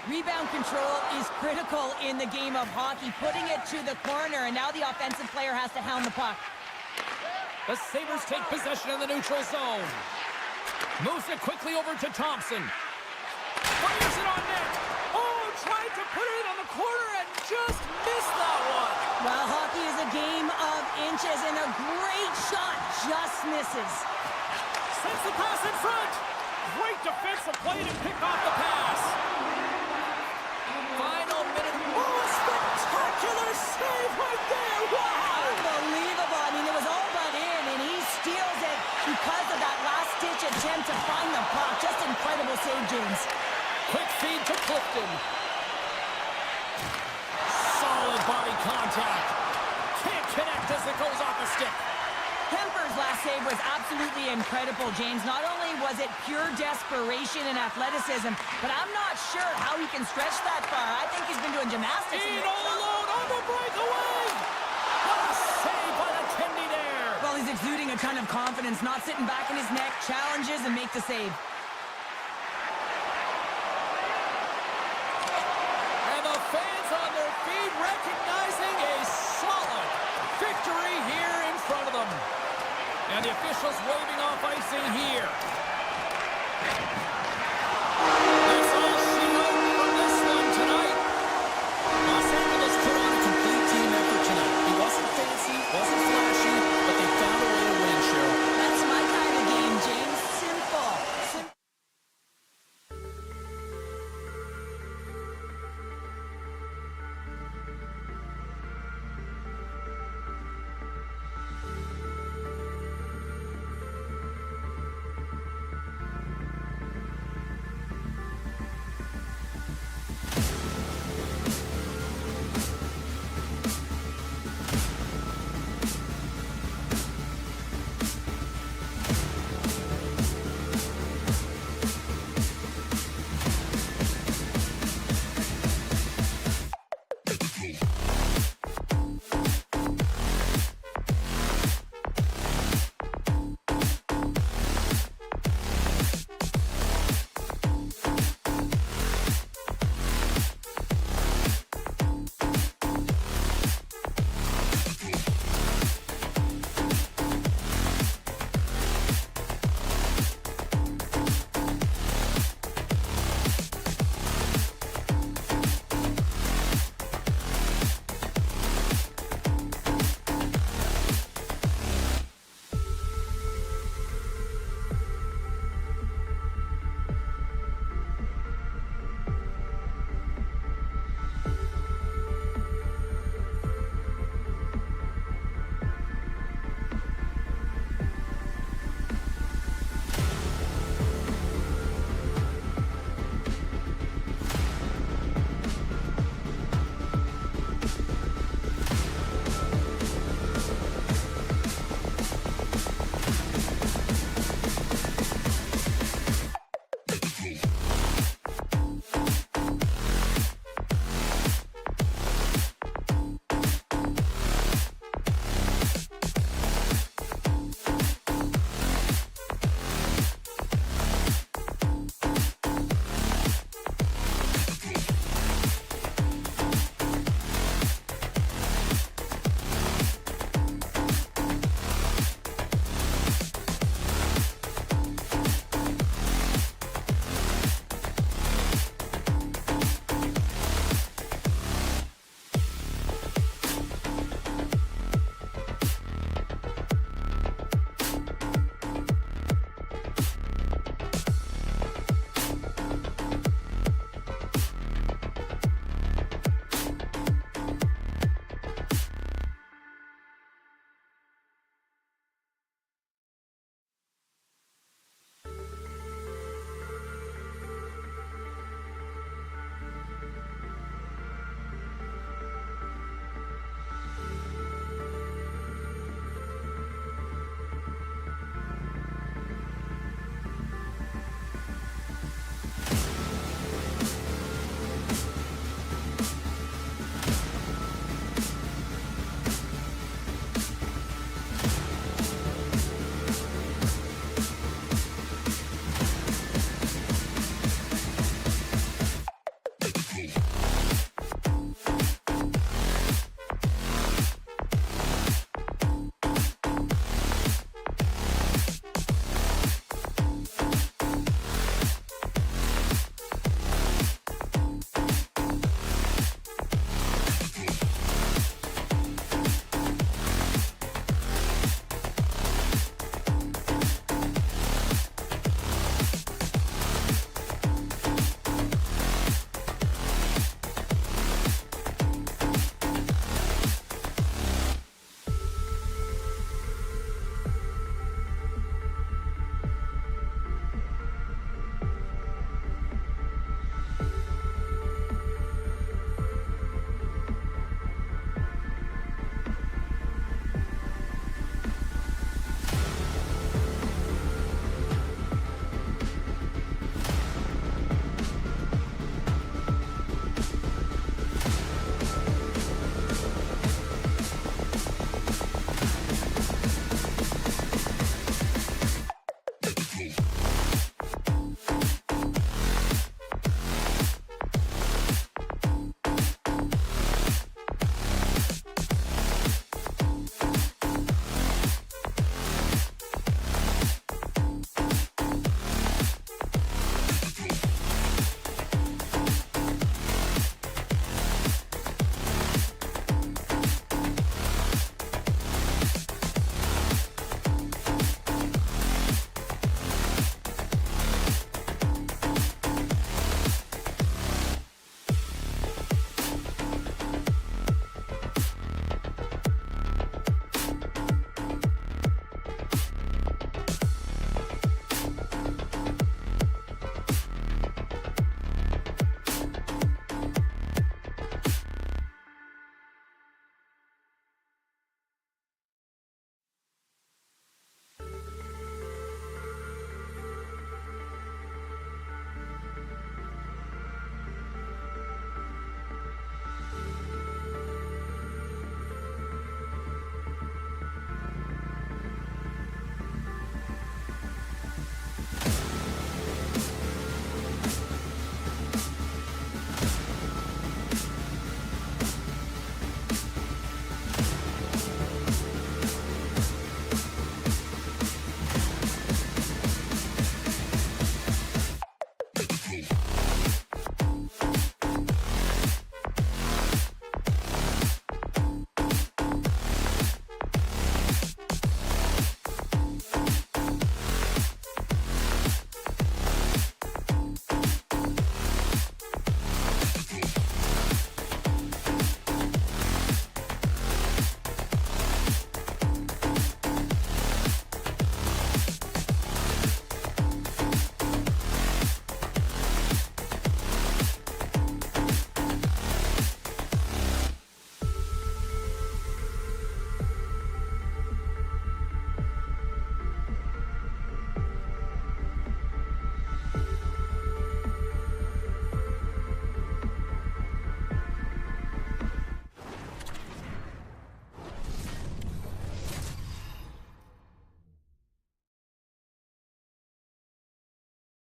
Rebound control is critical in the game of hockey, putting it to the corner, and now the offensive player has to hound the puck. The Sabres take possession in the neutral zone. Moves it quickly over to Thompson. Fires it on net. Oh, tried to put it on the corner and just missed that one. Well, hockey is a game of inches, and a great shot just misses. Sends the pass in front. Great defensive play to pick off the pass. Final minute. Oh, a spectacular save right there. Wow. Unbelievable. I mean, it was all but in, and he steals it because of that last-ditch attempt to find the puck. Just incredible save, James. Quick feed to Clifton. Solid body contact. Can't connect as it goes off the stick. Kemper's last save was absolutely incredible, James. Not only was it pure desperation and athleticism, but I'm not sure how he can stretch that far. I think he's been doing gymnastics. In all alone on the breakaway. What a save by the Tendy there. Well, he's exuding a ton of confidence, not sitting back in his neck, challenges and makes the save. And the fans on their feet recognizing a solid victory here in front of them. And the officials waving off icing here. That's all she wrote from this one tonight. Los Angeles put on a complete team effort tonight. It wasn't fancy, wasn't flashy, but they found a way to win, Cheryl. That's my kind of game, James. Simple.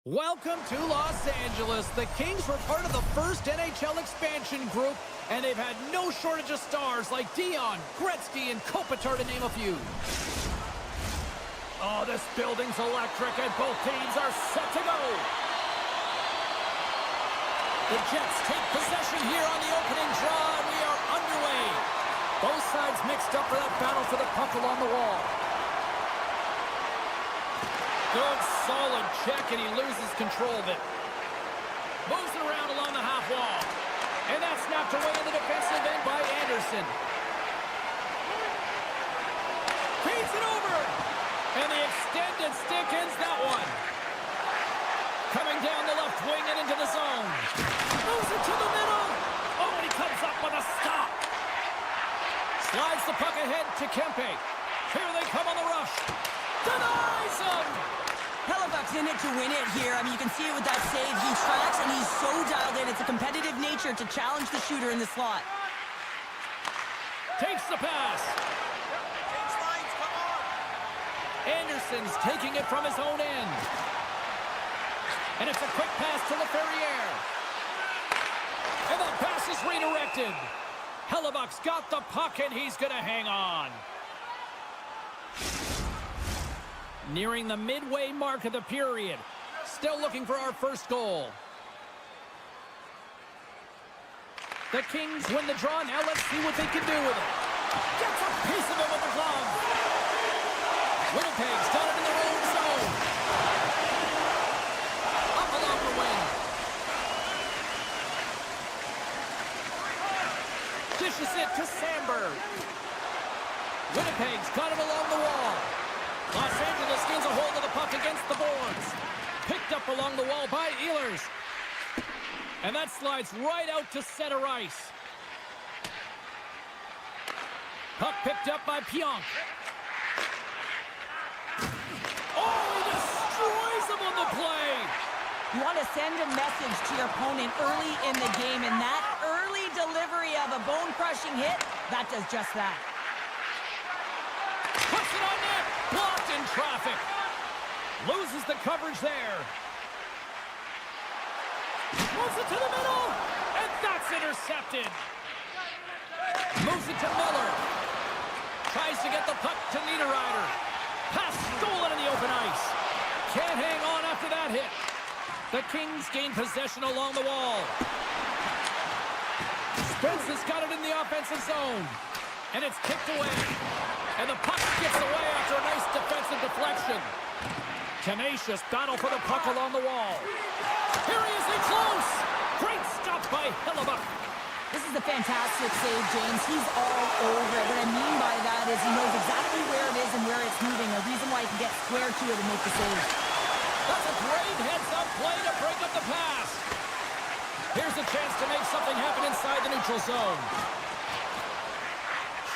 Welcome to Los Angeles. The Kings were part of the first NHL expansion group, and they've had no shortage of stars like Dion, Gretzky, and Kopitar, to name a few. Oh, this building's electric, and both teams are set to go. The Jets take possession here on the opening draw, and we are underway. Both sides mixed up for that battle for the puck along the wall. Good, solid check, and he loses control of it. Moves it around along the half wall. And that's knocked away in the defensive end by Anderson. Feeds it over. And the extended stick ends that one. Coming down the left wing and into the zone. Moves it to the middle. Oh, and he comes up with a stop. Slides the puck ahead to Kempe. Here they come on the rush. Denies him. Hellebuyck's in it to win it here. I mean, you can see it with that save. He tracks, and he's so dialed in. It's a competitive nature to challenge the shooter in the slot. Takes the pass. Anderson's taking it from his own end. And it's a quick pass to Ferrier. And that pass is redirected. Hellebuyck's got the puck, and he's going to hang on. Nearing the midway mark of the period. Still looking for our first goal. The Kings win the draw. Now let's see what they can do with it. Gets a piece of it with the glove. Winnipeg's got it in their own zone. Up along the wing. Dishes it to Sandberg. Winnipeg's got it along the wall. Los Angeles gains a hold of the puck against the boards. Picked up along the wall by Ehlers. And that slides right out to center ice. Puck picked up by Pionk. Oh, he destroys him on the play. You want to send a message to your opponent early in the game, and that early delivery of a bone-crushing hit, that does just that. Puts it on net. Blocked in traffic. Loses the coverage there. Moves it to the middle. And that's intercepted. Moves it to Miller. Tries to get the puck to Niederreiter. Pass stolen in the open ice. Can't hang on after that hit. The Kings gain possession along the wall. Spence has got it in the offensive zone. And it's kicked away. And the puck gets away after a nice defensive deflection. Tenacious battle for the puck along the wall. Here he is in close. Great stop by Hellebuyck. This is a fantastic save, James. He's all over it. What I mean by that is he knows exactly where it is and where it's moving. A reason why he can get square to it and make the save. That's a great heads-up play to break up the pass. Here's a chance to make something happen inside the neutral zone.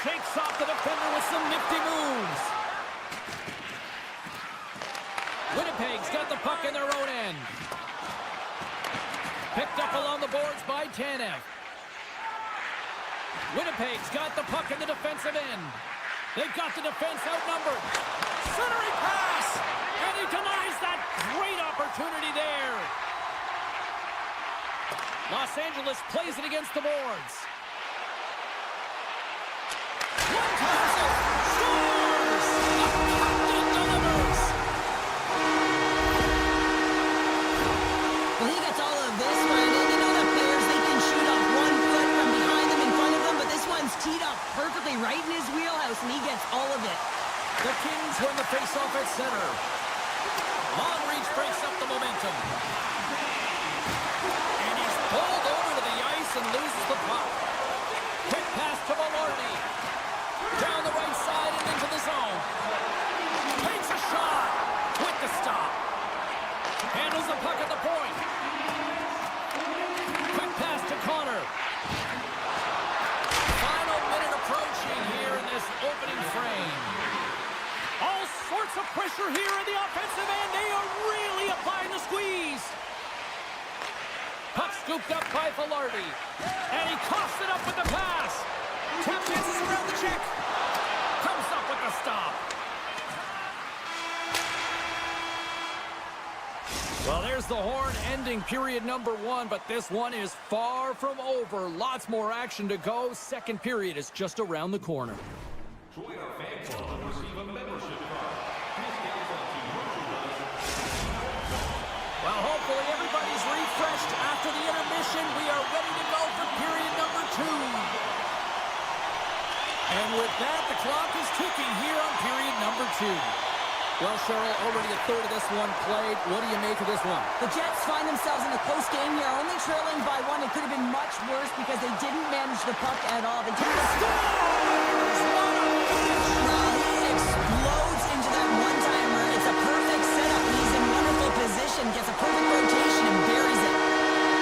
Shakes off the defender with some nifty moves. Winnipeg's got the puck in their own end. Picked up along the boards by Tanev. Winnipeg's got the puck in the defensive end. They've got the defense outnumbered. Centering pass! And he denies that great opportunity there. Los Angeles plays it against the boards. One times it. Scores! The captain delivers! Well, he gets all of this one. And you know that players, they can shoot off 1 foot from behind them, in front of them, but this one's teed up perfectly right in his wheelhouse, and he gets all of it. The Kings win the faceoff at center. Long reach breaks up the momentum. And he's pulled over to the ice and loses the puck. Quick pass to Velarde. Down the right side and into the zone. Takes a shot with the stop. Handles the puck at the point. Quick pass to Connor. Final minute approaching here in this opening frame. All sorts of pressure here in the offensive end. They are really applying the squeeze. Puck scooped up by Velarde. And he coughs it up with the pass. Tap chances around the check. Comes up with the stop. Well, there's the horn ending period number 1, but this one is far from over. Lots more action to go. Second period is just around the corner. Join our fan club and receive a membership card. Discounts on team merchandise. Well, hopefully everybody's refreshed after the intermission. We are ready to go for period number 2. And with that, the clock is ticking here on period number 2. Well, Cheryl, already a third of this one played. What do you make of this one? The Jets find themselves in a close game here, only trailing by 1. It could have been much worse because they didn't manage the puck at all. They didn't he explodes into that one-timer. It's a perfect setup. He's in wonderful position, gets a perfect rotation, and buries it.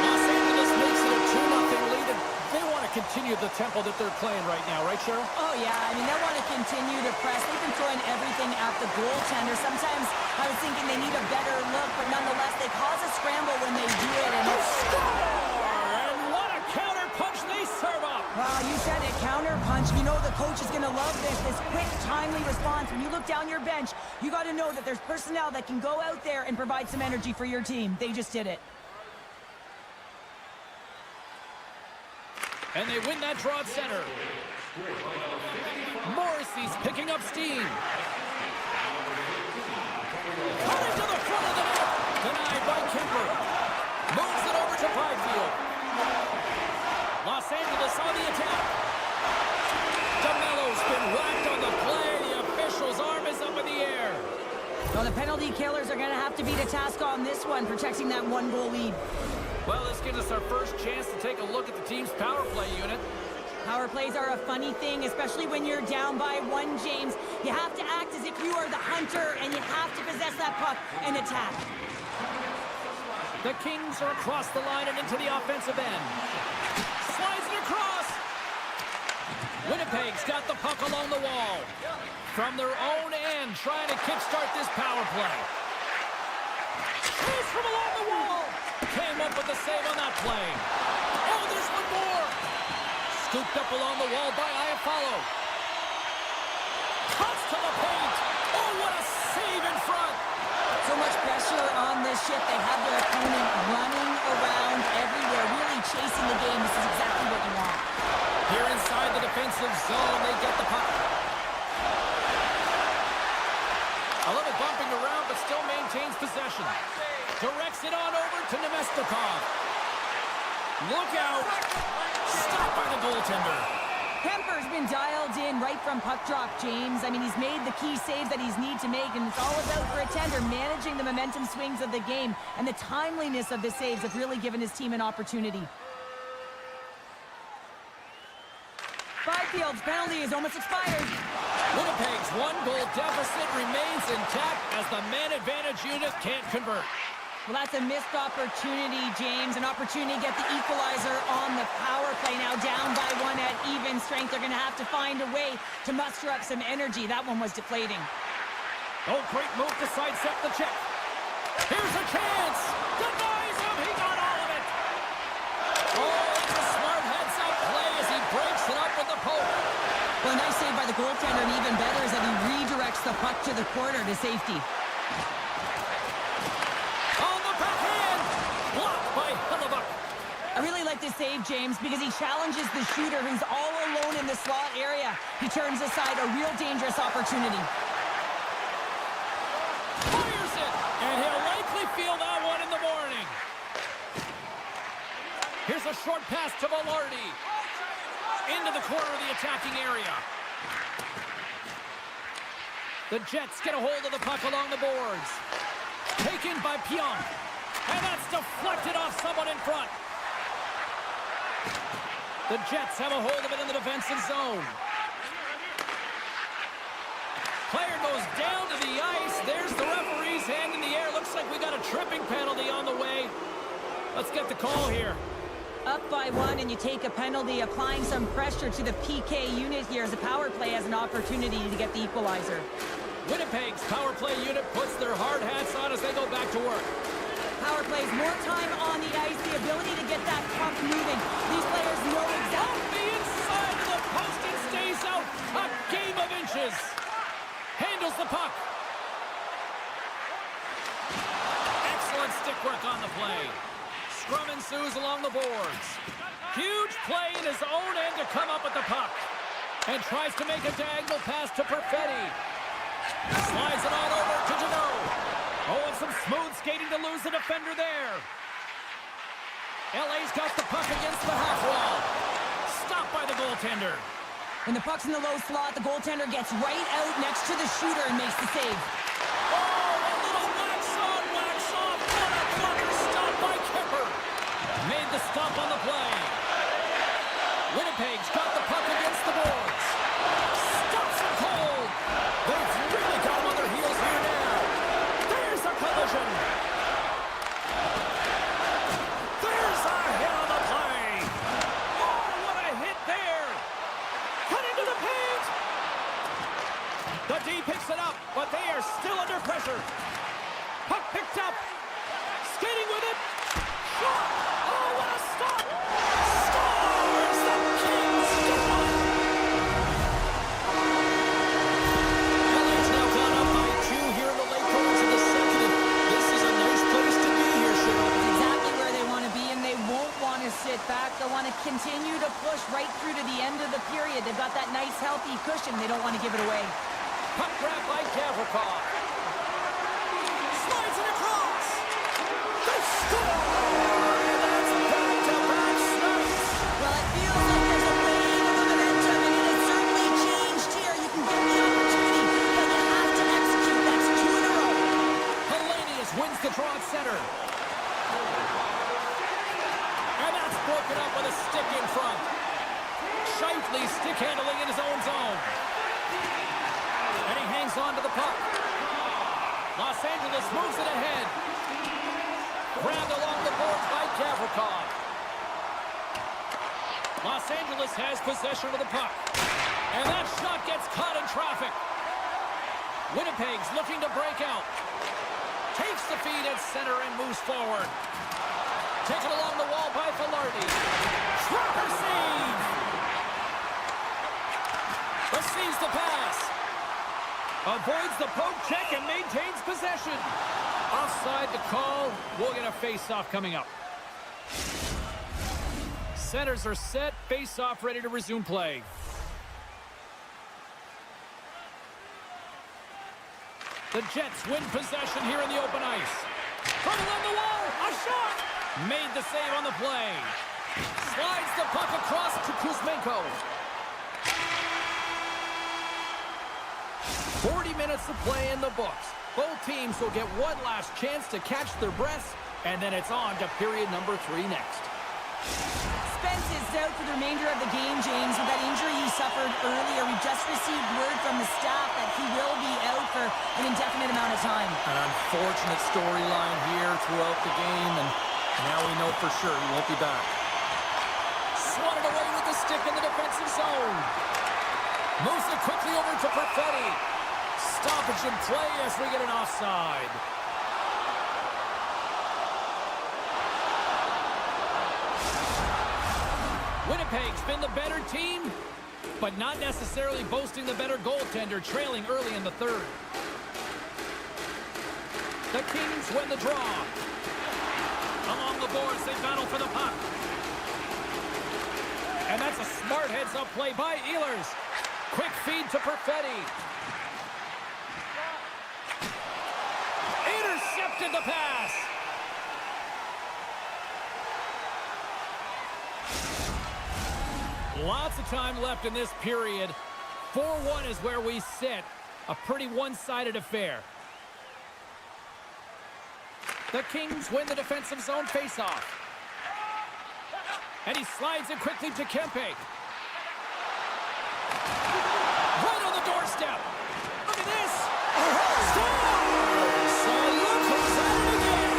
Los Angeles makes it a 2-0 lead, and they want to continue the tempo that they're playing right now, right, Cheryl? Oh, yeah. I mean, they want to continue to press. They've been throwing everything at the goaltender. Sometimes I was thinking they need a better look, but nonetheless, they cause a scramble when they do it. And it's... And what a counter punch they serve up! Well, you said it, counter punch. You know the coach is going to love this quick, timely response. When you look down your bench, you got to know that there's personnel that can go out there and provide some energy for your team. They just did it. And they win that draw at center. Morrissey's picking up steam. Cut into the front of the net. Denied by Kemper. Moves it over to Byfield. Los Angeles on the attack. DeMello's been whacked on the play. The official's arm is up in the air. Well, the penalty killers are going to have to beat a task on this one, protecting that 1-goal lead. Well, this gives us our first chance to take a look at the team's power play unit. Power plays are a funny thing, especially when you're down by 1, James. You have to act as if you are the hunter, and you have to possess that puck and attack. The Kings are across the line and into the offensive end. Slides it across. Winnipeg's got the puck along the wall. From their own end, trying to kickstart this power play. Shoots from along the wall. Came up with the save on that play. Oh, there's one more. Scooped up along the wall by Iafallo. Cuts to the paint. Oh, what a save in front. So much pressure on this ship. They have their opponent running around everywhere, really chasing the game. This is exactly what you want. Here inside the defensive zone, they get the puck. A little bumping around, but still maintains possession. Directs it on over to Nemestikov. Look out. Stopped by the goaltender. Kemper's been dialed in right from puck drop, James. I mean, he's made the key saves that he's need to make, and it's all about for a tender, managing the momentum swings of the game, and the timeliness of the saves have really given his team an opportunity. Byfield's penalty is almost expired. Winnipeg's 1-goal deficit remains intact as the man advantage unit can't convert. Well, that's a missed opportunity, James. An opportunity to get the equalizer on the power play. Now down by 1 at even strength. They're going to have to find a way to muster up some energy. That one was deflating. Oh, great move to sidestep the check. Here's a chance. Denies him. He got all of it. Oh, it's a smart heads-up play as he breaks it up with the poke. Well, a nice save by the goaltender, and even better is that he redirects the puck to the corner to safety. I really like this save, James, because he challenges the shooter who's all alone in the slot area. He turns aside a real dangerous opportunity. Fires it, and he'll likely feel that one in the morning. Here's a short pass to Velarde. Into the corner of the attacking area. The Jets get a hold of the puck along the boards. Taken by Pionk. And that's deflected off someone in front. The Jets have a hold of it in the defensive zone. Player goes down to the ice. There's the referee's hand in the air. Looks like we got a tripping penalty on the way. Let's get the call here. Up by 1, and you take a penalty, applying some pressure to the PK unit here as the power play has an opportunity to get the equalizer. Winnipeg's power play unit puts their hard hats on as they go back to work. Power plays, more time on the ice, the ability to get that puck moving. These players know exactly. The inside of the post and stays out. A game of inches. Handles the puck. Excellent stick boards. Huge play in his own end to come up with the puck. And tries to make a diagonal pass to Perfetti. Slides it on over to Dodo. Oh, and some smooth skating to lose the defender there. LA's got the puck against the half wall. Stopped by the goaltender. When the puck's in the low slot, the goaltender gets right out next to the shooter and makes the save. Oh, a little wax on, wax off. What a blocker stop by Kemper. Made the stop on the play. Winnipeg's got the puck against the boards. Stops him cold. They've really got him on their heels here now. There's a collision. There's a hit on the play. Oh, what a hit there. Cut into the paint. The D picks it up, but they are still under pressure. Puck picked up. Skating with it. Shot. Oh, what a stop. Scores the Kings. LA's now gone up by 2 here in the late quarters of the second. This is a nice place to be here, Cheryl. It's exactly where they want to be, and they won't want to sit back. They'll want to continue to push right through to the end of the period. They've got that nice, healthy cushion. They don't want to give it away. Puck grab by Gavrikov. Slides it across. They score! And that's back-to-back snaps. Well, it feels like there's a wave of momentum, and it has certainly changed here. You can get the opportunity, but you have to execute. That's 2 in a row. Hellenius wins the draw at center. And that's broken up with a stick in front. Shifley stick handling in his own zone. And he hangs on to the puck. Los Angeles moves it ahead. Grabbed along the boards by Gavrikov. Los Angeles has possession of the puck. And that shot gets caught in traffic. Winnipeg's looking to break out. Takes the feed at center and moves forward. Taken along the wall by Velarde. Trapper save! Receives the pass. Avoids the poke check and maintains possession. Offside to call. We'll get a face-off coming up. Centers are set. Face-off ready to resume play. The Jets win possession here in the open ice. From along the wall. A shot. Made the save on the play. Slides the puck across to Kuzmenko. 40 minutes of play in the books. Both teams will get one last chance to catch their breaths, and then it's on to period number 3 next. Spence is out for the remainder of the game, James, with that injury he suffered earlier. We just received word from the staff that he will be out for an indefinite amount of time. An unfortunate storyline here throughout the game, and now we know for sure he won't be back. Swatted away with the stick in the defensive zone. Moves it quickly over to Perfetti. Stoppage in play as we get an offside. Winnipeg's been the better team, but not necessarily boasting the better goaltender, trailing early in the third. The Kings win the draw. Along the boards, they battle for the puck. And that's a smart heads-up play by Ehlers. Quick feed to Perfetti. Intercepted the pass. Lots of time left in this period. 4-1 is where we sit. A pretty one-sided affair. The Kings win the defensive zone faceoff. And he slides it quickly to Kempe. Right on the doorstep. Look at this. Scores! So look who's at it again.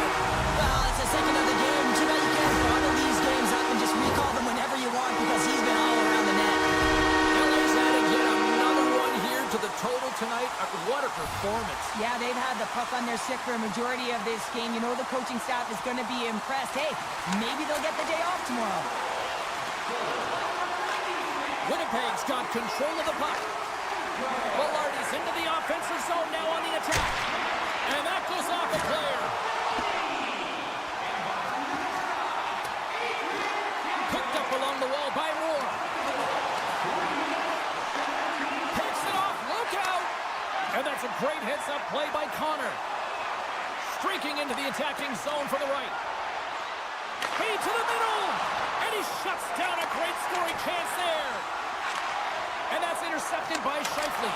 Well, it's the second of the game. Too bad you can't bottle these games up and just recall them whenever you want because he's been all around the net. LA's added yet another one here to the total tonight. What a performance. Yeah, they've had the puck on their stick for a majority of this game. You know the coaching staff is going to be impressed. Hey, maybe they'll get the day off tomorrow. Winnipeg's got control of the puck. Velarde's into the offensive zone now on the attack. And that goes off a player. That's a great heads-up play by Connor. Streaking into the attacking zone for the right. Feed to the middle! And he shuts down a great scoring chance there. And that's intercepted by Scheifele.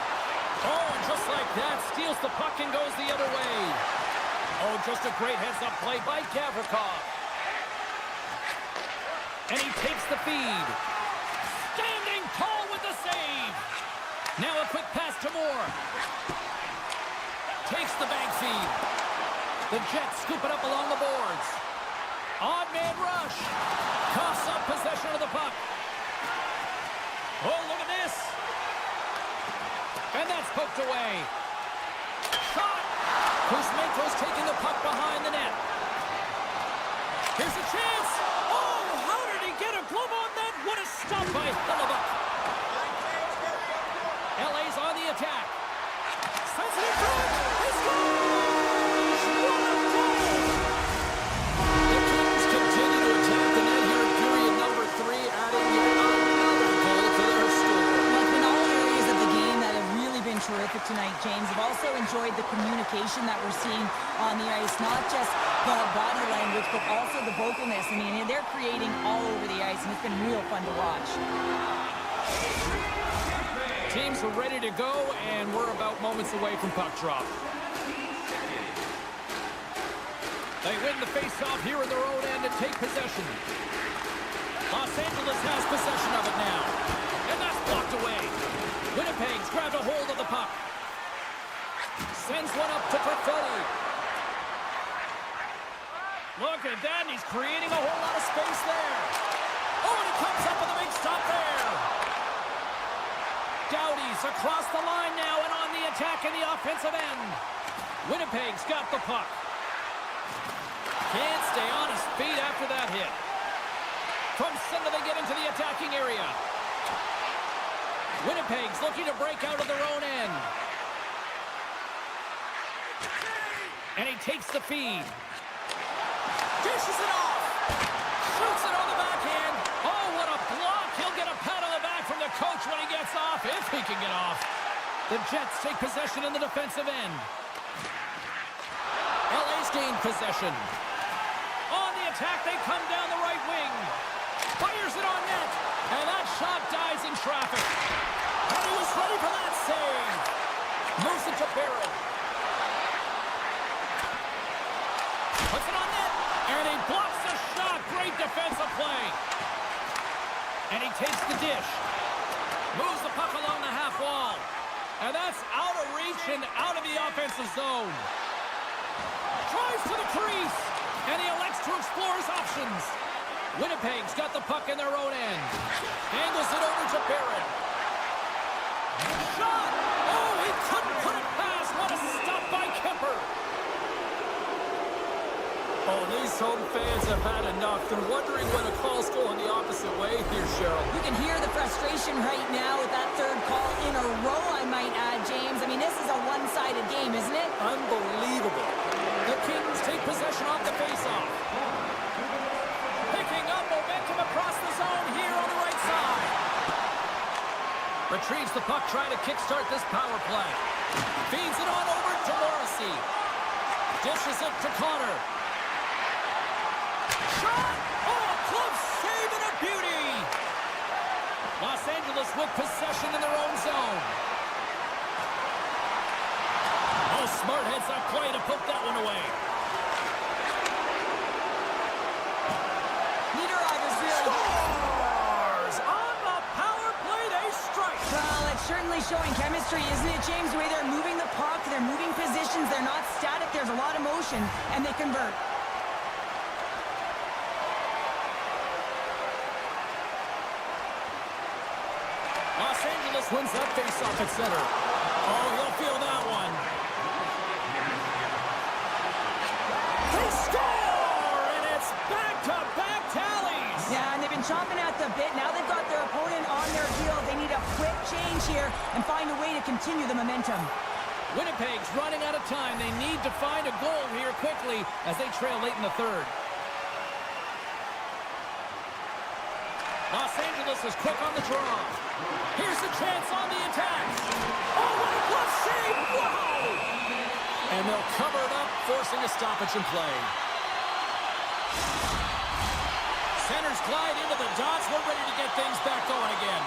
Oh, and just like that, steals the puck and goes the other way. Oh, just a great heads-up play by Gavrikov. And he takes the feed. Standing tall with the save. Now a quick pass to Moore. Takes the bank feed. The Jets scoop it up along the boards. Odd man rush. Coughs up possession of the puck. Oh, look at this. And that's poked away. Shot. Kuzmenko's taking the puck behind the net. Here's a chance. Oh, how did he get a glove on that? What a stop by Hellebuyck. LA's on the attack. Sends it in front. He scores! What a goal! The Kings continue to attack the net here in period number 3, adding yet another goal to their score. Like in all areas of the game that have really been terrific tonight, James. I've also enjoyed the communication that we're seeing on the ice. Not just the body language, but also the vocalness. I mean, they're creating all over the ice, and it's been real fun to watch. Teams are ready to go, and we're about moments away from puck drop. They win the face-off here in their own end and take possession. Los Angeles has possession of it now. And that's blocked away. Winnipeg's grabbed a hold of the puck. Sends one up to Perfetti. Look at that, and he's creating a whole lot of space there. Oh, and he comes up with a big stop there. Doughty's across the line now and on the attack in the offensive end. Winnipeg's got the puck. Can't stay on his feet after that hit. From center they get into the attacking area. Winnipeg's looking to break out of their own end. And he takes the feed. Dishes it off. Shoots it on the backhand. Oh, what a block. He'll get a pat on the back from the coach when he gets off, if he can get off. The Jets take possession in the defensive end. LA's gained possession. On the attack, they come down the right wing. Fires it on net. And that shot dies in traffic. And he was ready for that save. Moves it to Barrett. Puts it on net. And he blocks the shot. Great defensive play. And he takes the dish. Moves the puck along the half wall. And that's out of reach and out of the offensive zone. Drives to the crease. And he elects to explore his options. Winnipeg's got the puck in their own end. Angles it over to Barrett. Shot! Oh, he couldn't put it past. What a stop by Kemper. Oh, these home fans have had enough. They're wondering when a call's going the opposite way here, Cheryl. You can hear the frustration right now with that third call in a row, I might add, James. I mean, this is a one-sided game, isn't it? Unbelievable. The Kings take possession off the faceoff. Picking up momentum across the zone here on the right side. Retrieves the puck, trying to kickstart this power play. Feeds it on over to Morrissey. Dishes it to Connor. Shot! Oh, close save and a beauty! Los Angeles with possession in their own zone. Oh, smart heads-up play to put that one away. Scores! On the power play, they strike. Well, it's certainly showing chemistry, isn't it, James? The way they're moving the puck, they're moving positions, they're not static, there's a lot of motion, and they convert. Los Angeles wins that face-off at center. Oh, he'll feel that one. They score! And it's back-to-back tallies! Yeah, and they've been chomping at the bit. Now they've got their opponent on their heels. They need a quick change here and find a way to continue the momentum. Winnipeg's running out of time. They need to find a goal here quickly as they trail late in the third. Los Angeles is quick on the draw. Here's the chance on the attack. Oh, what a glove save! Wow! forcing a stoppage in play. Centers glide into the dots. We're ready to get things back going again.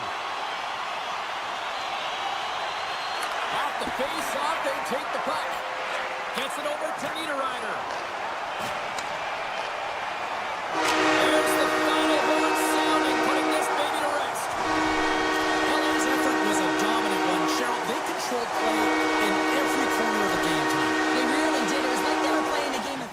Off the face-off, they take the puck. Gets it over to Niederreiter. There's the final horn sounding, putting this baby to rest. LA's effort was a dominant one. Cheryl, they controlled play in every corner of the game tonight. They really did. It was like they were playing a game of...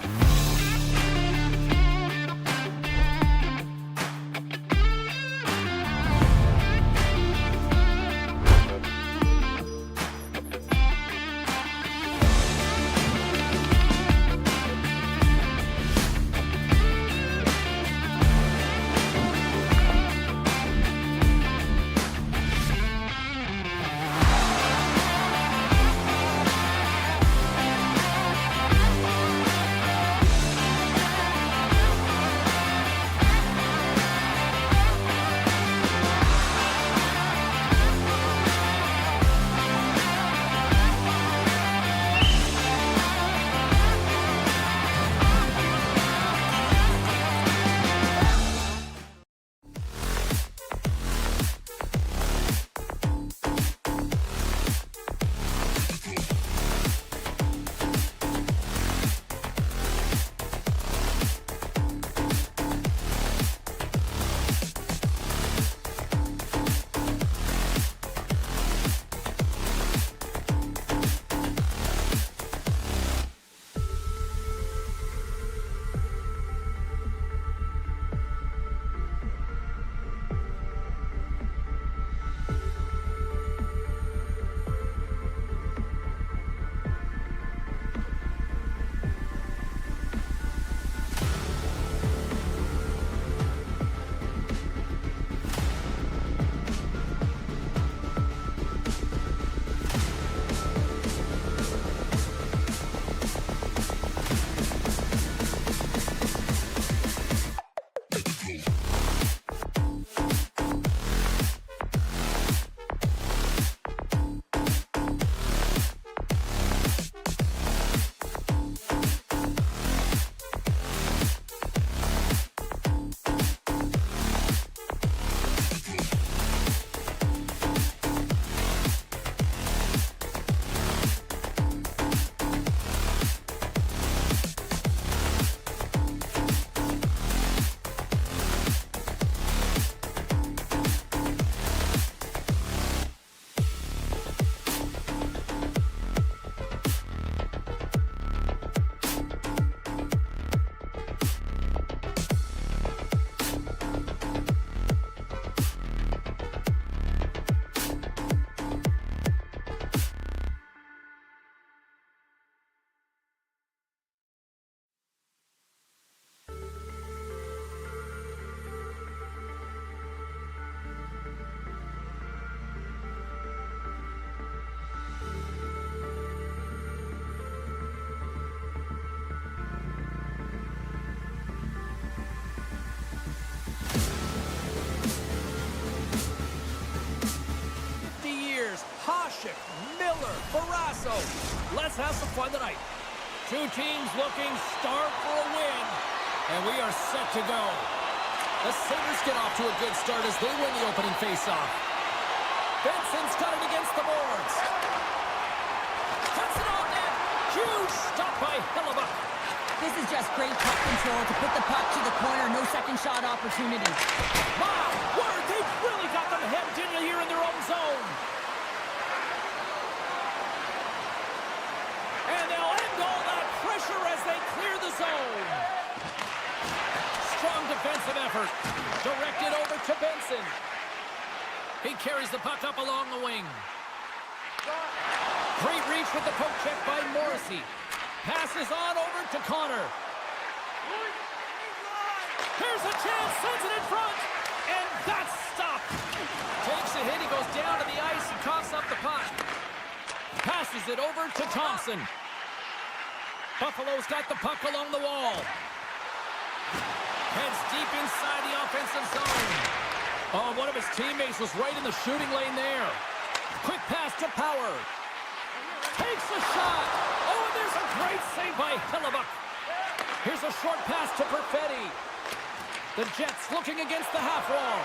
Miller, Barrasso. Let's have some fun tonight. Two teams looking starved for a win, and we are set to go. The Sabres get off to a good start as they win the opening faceoff. Benson's got it against the boards. Cuts it on net. Huge stop by Hellebuck. This is just great puck control to put the puck to the corner. No second shot opportunity. Wow, word, they've really got them hemmed in here in their own zone. And they'll end all that pressure as they clear the zone. Strong defensive effort. Directed over to Benson. He carries the puck up along the wing. Great reach with the poke check by Morrissey. Passes on over to Connor. Here's a chance, sends it in front, and that's stopped. Takes a hit, he goes down to the ice and coughs up the puck. Passes it over to Thompson. Buffalo's got the puck along the wall. Heads deep inside the offensive zone. Oh, one of his teammates was right in the shooting lane there. Quick pass to Power. Takes a shot. Oh, and there's a Great save by Hellebuck. Here's a short pass to Perfetti. The Jets looking against the half wall.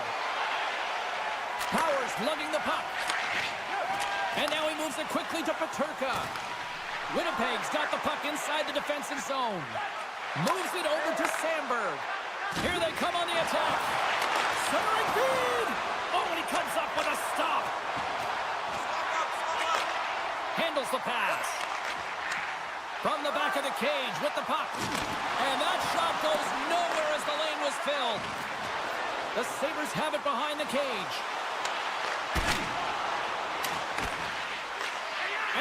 Powers lugging the puck. And now he moves it quickly to Peterka. Winnipeg's got the puck inside the defensive zone. Moves it over to Sandberg. Here they come on the attack. Centering feed. Oh, and he comes up with a stop. Handles the pass. From the back of the cage with the puck. And that shot goes nowhere as the lane was filled. The Sabres have it behind the cage.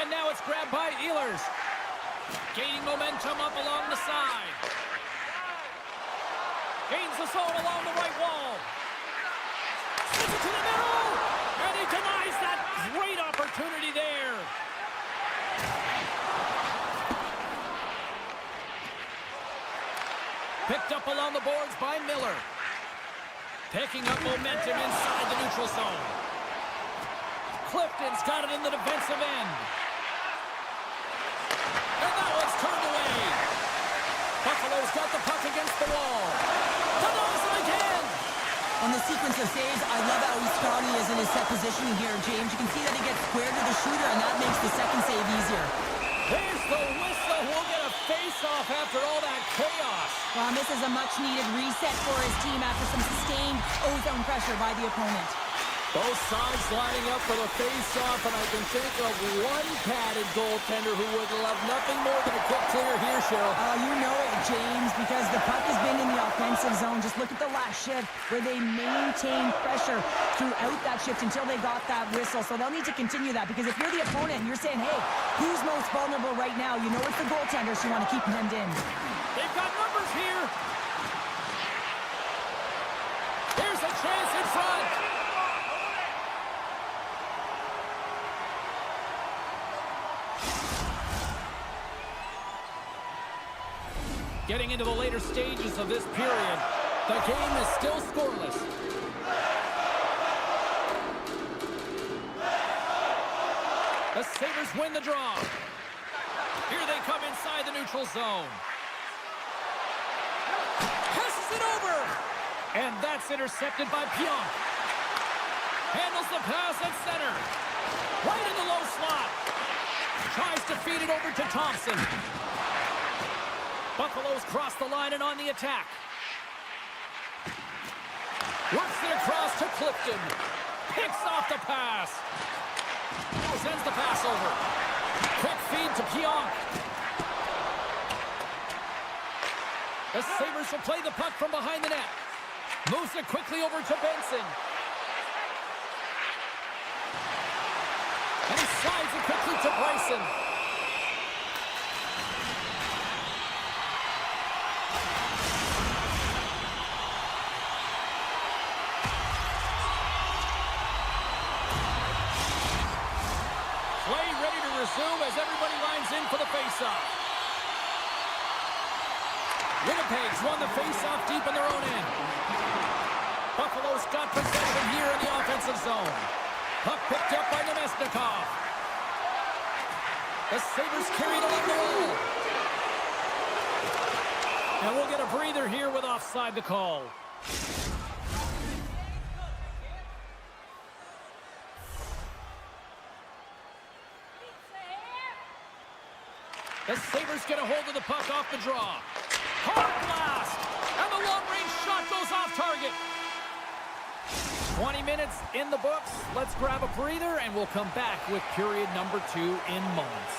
And now it's grabbed by Ehlers. Gaining momentum up along the side. Gains the zone along the right wall. Sends it to the middle. And he denies that great opportunity there. Picked up along the boards by Miller. Picking up momentum inside the neutral zone. Clifton's got it in the defensive end. And that one's turned away. Buffalo's got the puck against the wall. Denies it again. On the sequence of saves, I love how strong he is in his set positioning here, James. You can see that he gets square to the shooter, and that makes the second save easier. There's the whistle. We'll get a face-off after all that chaos. Well, this is a much-needed reset for his team after some sustained ozone pressure by the opponent. Both sides lining up for the face-off, and I can think of one padded goaltender who would love nothing more than a quick clear here, Cheryl. You know it, James, because the puck has been in the offensive zone. Just look at the last shift where they maintained pressure throughout that shift until they got that whistle. So they'll need to continue that, because if you're the opponent and you're saying, hey, who's most vulnerable right now? You know it's the goaltenders you want to keep hemmed in. They've got numbers here. Here's a chance in front. Getting into the later stages of this period, the game is still scoreless. The Sabres win the draw. Here they come inside the neutral zone. Passes it over. And that's intercepted by Pionk. Handles the pass at center. Right in the low slot. Tries to feed it over to Thompson. Buffalo's crossed the line and on the attack. Works it across to Clifton. Picks off the pass. Sends the pass over. Quick feed to Pionk. The Sabres will play the puck from behind the net. Moves it quickly over to Benson. And he slides it quickly to Bryson. Play ready to resume as everybody lines in for the faceoff. Winnipeg's won the faceoff deep in their own end. Buffalo's got possession here in the offensive zone. Puck picked up by Nemesnikov. The Sabres carried along the wall. And we'll get a breather here with offside the call. The Sabres get a hold of the puck off the draw. Hard blast! And the long-range shot goes off target. 20 minutes in the books. Let's grab a breather, and we'll come back with period number 2 in moments.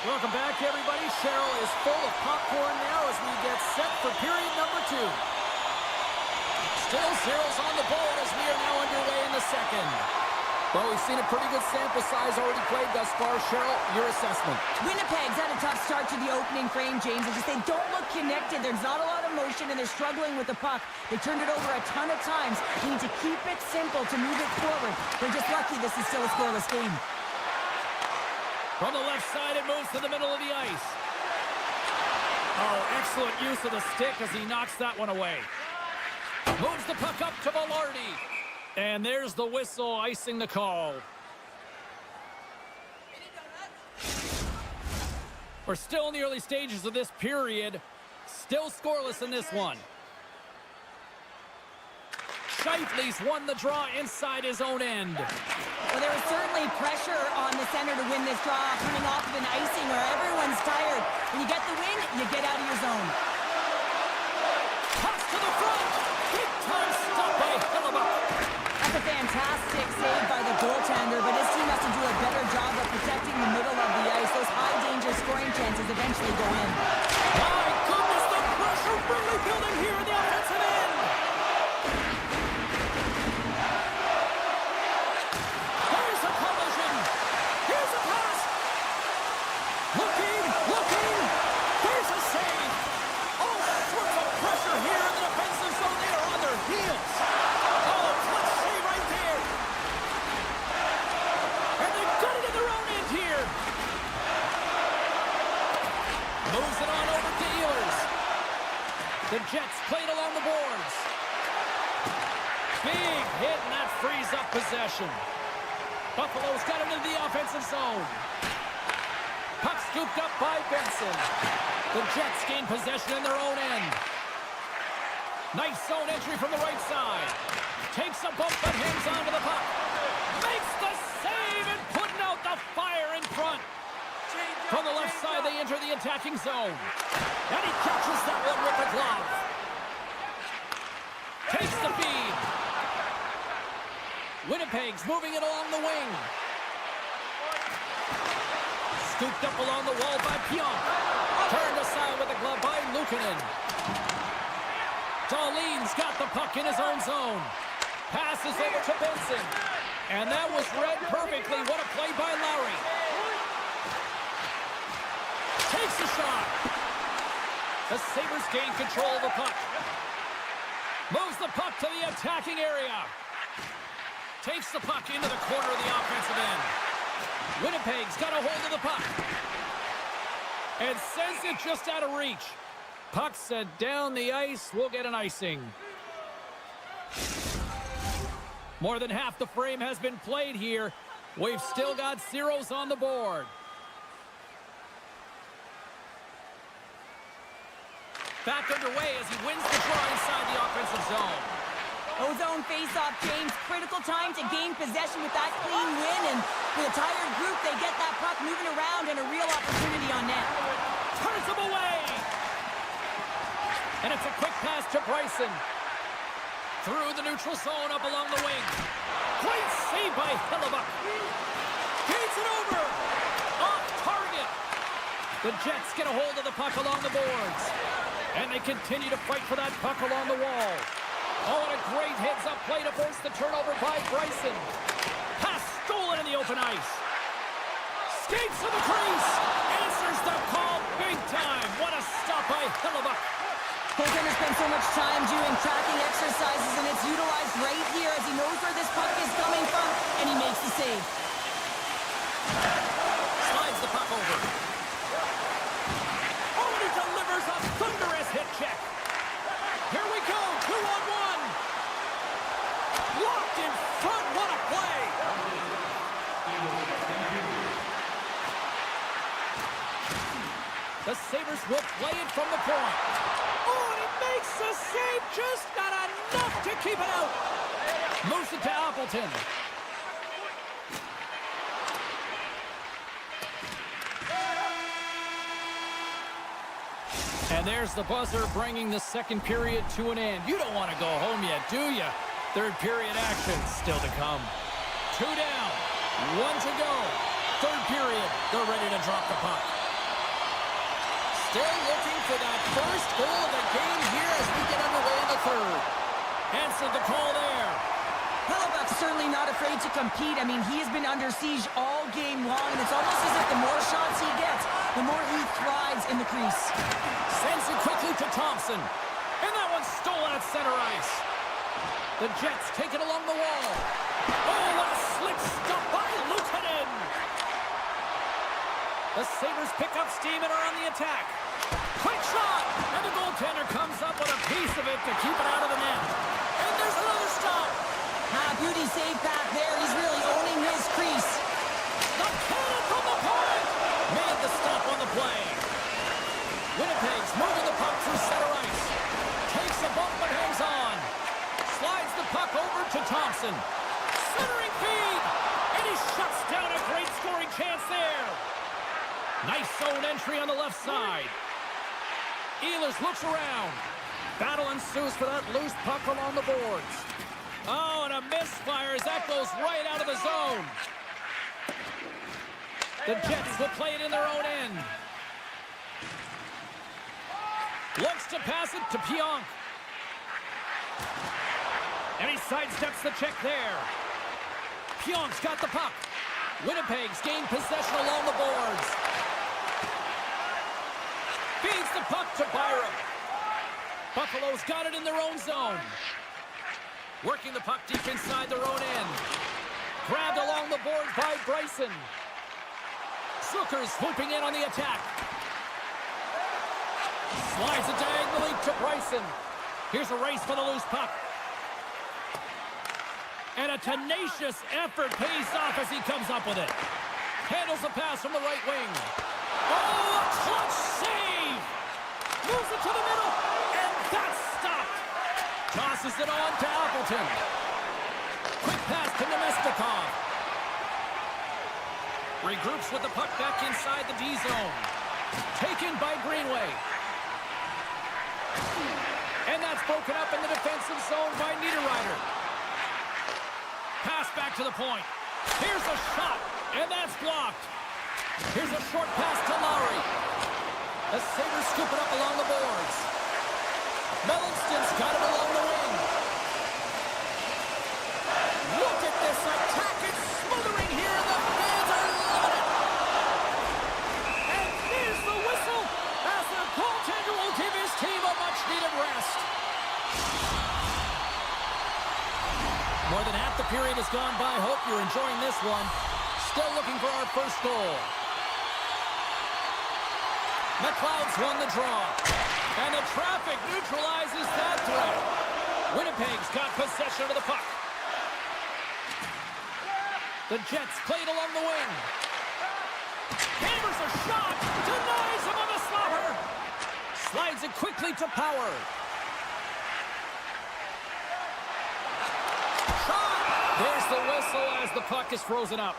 Welcome back, everybody. Cheryl is full of popcorn now as we get set for period number 2. Still zeros on the board as we are now underway in the second. Well, we've seen a pretty good sample size already played thus far. Cheryl, your assessment. Winnipeg's had a tough start to the opening frame, James. They don't look connected. There's not a lot of motion, and they're struggling with the puck. They turned it over a ton of times. You need to keep it simple to move it forward. They're just lucky this is still a scoreless game. From the left side, it moves to the middle of the ice. Oh, excellent use of the stick as he knocks that one away. Moves the puck up to Velarde. And there's the whistle icing the call. We're still in the early stages of this period. Still scoreless in this one. Scheifele's won the draw inside his own end. Well, there was certainly pressure on the center to win this draw, coming off of an icing where everyone's tired. When you get the win, you get out of your zone. Pass to the front. Big time stop by Hellebuyck. That's a fantastic save by the goaltender, but his team has to do a better job of protecting the middle of the ice. Those high-danger scoring chances eventually go in. My goodness, the pressure really building here in the offensive end. There's a collision. Here's a pass. Looking. There's a save. All sorts of pressure here in the defensive zone. They are on their heels. Oh, clutch save right there. And they've got it in their own end here. Moves it on over to Ehlers. The Jets played along the boards. Big hit, and that frees up possession. Buffalo's got it into the offensive zone. Puck scooped up by Benson. The Jets gain possession in their own end. Nice zone entry from the right side. Takes a bump but hangs on to the puck. Makes the save and putting out the fire in front. From the left side, they enter the attacking zone. And he catches that one with the glove. Takes the feed. Winnipeg's moving it along the wing. Scooped up along the wall by Pionk. Turned aside with the glove by Luukkonen. Dahlin's got the puck in his own zone. Passes over to Benson. And that was read perfectly. What a play by Lowry. Takes a shot. The Sabres gain control of the puck. Moves the puck to the attacking area. Takes the puck into the corner of the offensive end. Winnipeg's got a hold of the puck. And sends it just out of reach. Puck set down the ice. We'll get an icing. More than half the frame has been played here. We've still got zeros on the board. Back underway as he wins the draw inside the offensive zone. Ozone face-off, James. Critical time to gain possession with that clean win. And with a tired group, they get that puck moving around and a real opportunity on net. Turns him away. And it's a quick pass to Bryson. Through the neutral zone up along the wing. Great save by Hellebuyck. Gains it over. Off target. The Jets get a hold of the puck along the boards. And they continue to fight for that puck along the wall. Oh, and a great heads-up play to force the turnover by Bryson. Pass stolen in the open ice. Skates to the crease. Answers the call big time. What a stop by Hellebuyck. Goaltender spends so much time doing tracking exercises, and it's utilized right here as he knows where this puck is coming from, and he makes the save. Slides the puck over. Oh, and he delivers a thunderous hit check. Here we go, 2-on-1. Locked in front, what a play. The Sabres will play it from the point. Oh, and he makes the save, just not enough to keep it out. Moves it to Appleton. And there's the buzzer bringing the second period to an end. You don't want to go home yet, do you? Third period action still to come. 2 down, 1 to go. Third period, they're ready to drop the puck. Still looking for that first goal of the game here as we get underway in the third. Answered the call there. Hellebuyck's certainly not afraid to compete. I mean, he has been under siege all game long, and it's almost as if the more shots he gets, the more he thrives in the crease. Sends it quickly to Thompson. And that one's stolen at center ice. The Jets take it along the wall. Oh, what a slick stop by Luukkonen. The Sabres pick up steam and are on the attack. Quick shot! And the goaltender comes up with a piece of it to keep it out of the net. And there's another stop. Beauty save back there. He's really owning his crease. The cannon from the point! Made the stop on the play. Winnipeg's moving the puck through center ice. Takes a bump but hangs on. Slides the puck over to Thompson. Centering feed! And he shuts down a great scoring chance there. Nice zone entry on the left side. Ehlers looks around. Battle ensues for that loose puck along the boards. Oh, and a misfire as that goes right out of the zone. The Jets will play it in their own end. Looks to pass it to Pionk. And he sidesteps the check there. Pionk's got the puck. Winnipeg's gained possession along the boards. Feeds the puck to Byram. Buffalo's got it in their own zone. Working the puck deep inside their own end. Grabbed along the boards by Bryson. Zucker's swooping in on the attack. Slides it diagonally to Bryson. Here's a race for the loose puck. And a tenacious effort pays off as he comes up with it. Handles the pass from the right wing. Oh, a clutch save! Moves it to the middle, and that's stopped. Tosses it on to Appleton. Quick pass to Nemestikov. Regroups with the puck back inside the D zone. Taken by Greenway. And that's broken up in the defensive zone by Niederreiter. Pass back to the point. Here's a shot, and that's blocked. Here's a short pass to Lowry. The Sabres scoop it up along the boards. Melansten's got it along the wing. Look at this attack. It's smothering here, and the fans are loving it. And here's the whistle as the goaltender will give his team a much-needed rest. More than half the period has gone by. Hope you're enjoying this one. Still looking for our first goal. McLeod's won the draw. And the traffic neutralizes that threat. Winnipeg's got possession of the puck. The Jets played along the wing. Hammers a shot. Denies him on the slapper. Slides it quickly to Power. There's the whistle as the puck is frozen up.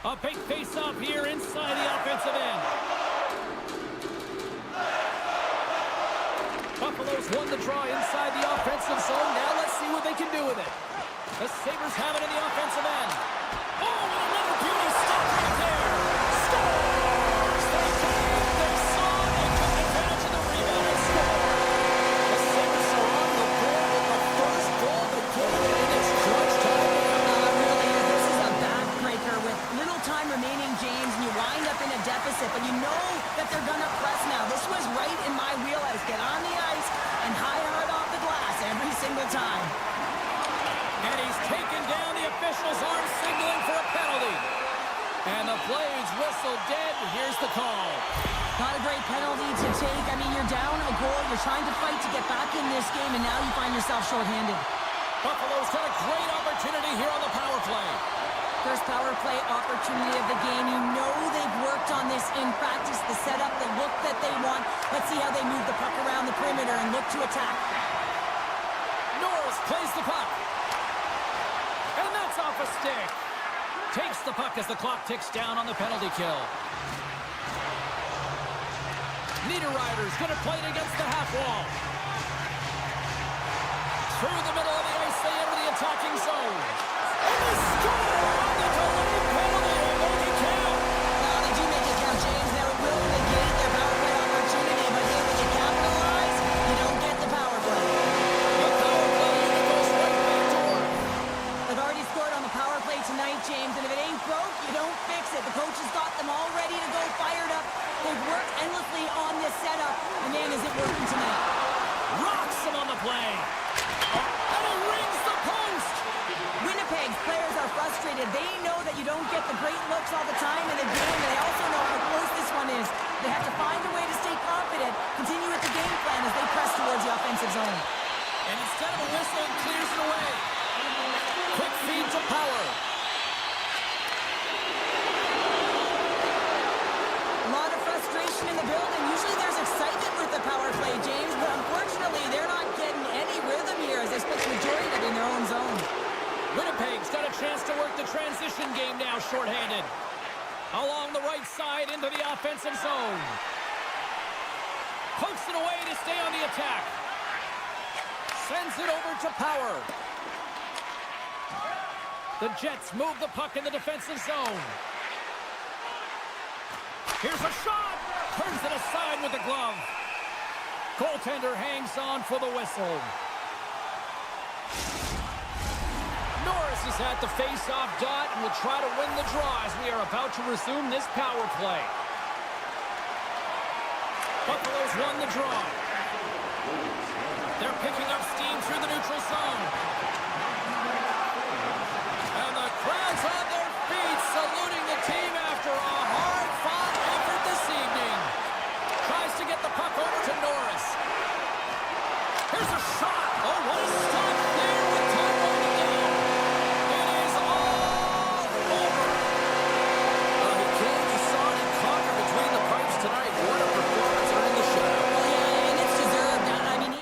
A big face-off here inside the offensive end. Buffalo's won the draw inside the offensive zone. Now let's see what they can do with it. The Sabres have it in the offensive end. Oh, and another beauty stop right there. Scores! They saw it. They took advantage of the rebound and scored. The Sabres are on the board with the first goal of the game, and it's crunch time. Really, this is a backbreaker with little time remaining, James, and you wind up in a deficit, but you know that they're going to press now. This was right in my wheelhouse. Get on the ice and high hard off the glass every single time. And he's taken down. The officials are signaling for a penalty. And the play's whistle dead. Here's the call. Not a great penalty to take. I mean, you're down a goal. You're trying to fight to get back in this game, and now you find yourself shorthanded. Buffalo's got a great opportunity here on the power play. First power play opportunity of the game. You know they've worked on this in practice, the setup, the look that they want. Let's see how they move the puck around the perimeter and look to attack. Norris plays the puck. And that's off a stick. Takes the puck as the clock ticks down on the penalty kill. Niederreiter's going to play it against the half wall. Through the middle of the ice, they enter the attacking zone. And they score on the delayed penalty. They make it count. Now, they do make it count, James. They were willing to get their power play opportunity, but hey, when you capitalize, you don't get the power play. The power play unit goes right back to work. They've already scored on the power play tonight, James, and if it ain't broke, you don't fix it. The coach has got them all ready to go, fired up. They've worked endlessly on this setup, and man, is it working tonight. Rocks him on the play. And it rings the post. Winnipeg's players are frustrated. They know that you don't get the great looks all the time in a game, and they also know how close this one is. They have to find a way to stay confident, continue with the game plan as they press towards the offensive zone. And instead of a whistle, it clears it away. Quick feed to Power. the transition game now shorthanded. Along the right side into the offensive zone. Pokes it away to stay on the attack. Sends it over to Power. The Jets move the puck in the defensive zone. Here's a shot. Turns it aside with the glove. Goaltender hangs on for the whistle. Norris is at the face-off dot and will try to win the draw as we are about to resume this power play. Buffalo's won the draw. They're picking up steam through the neutral zone. And the crowd's on their feet saluting the team after a hard-fought effort this evening. Tries to get the puck over to Norris. Here's a shot. Oh, what a stop there with time running down. It is all over. He came, he saw it, and conquered between the pipes tonight. What a performance earning the shutout. Well, yeah, and it's deserved. I mean,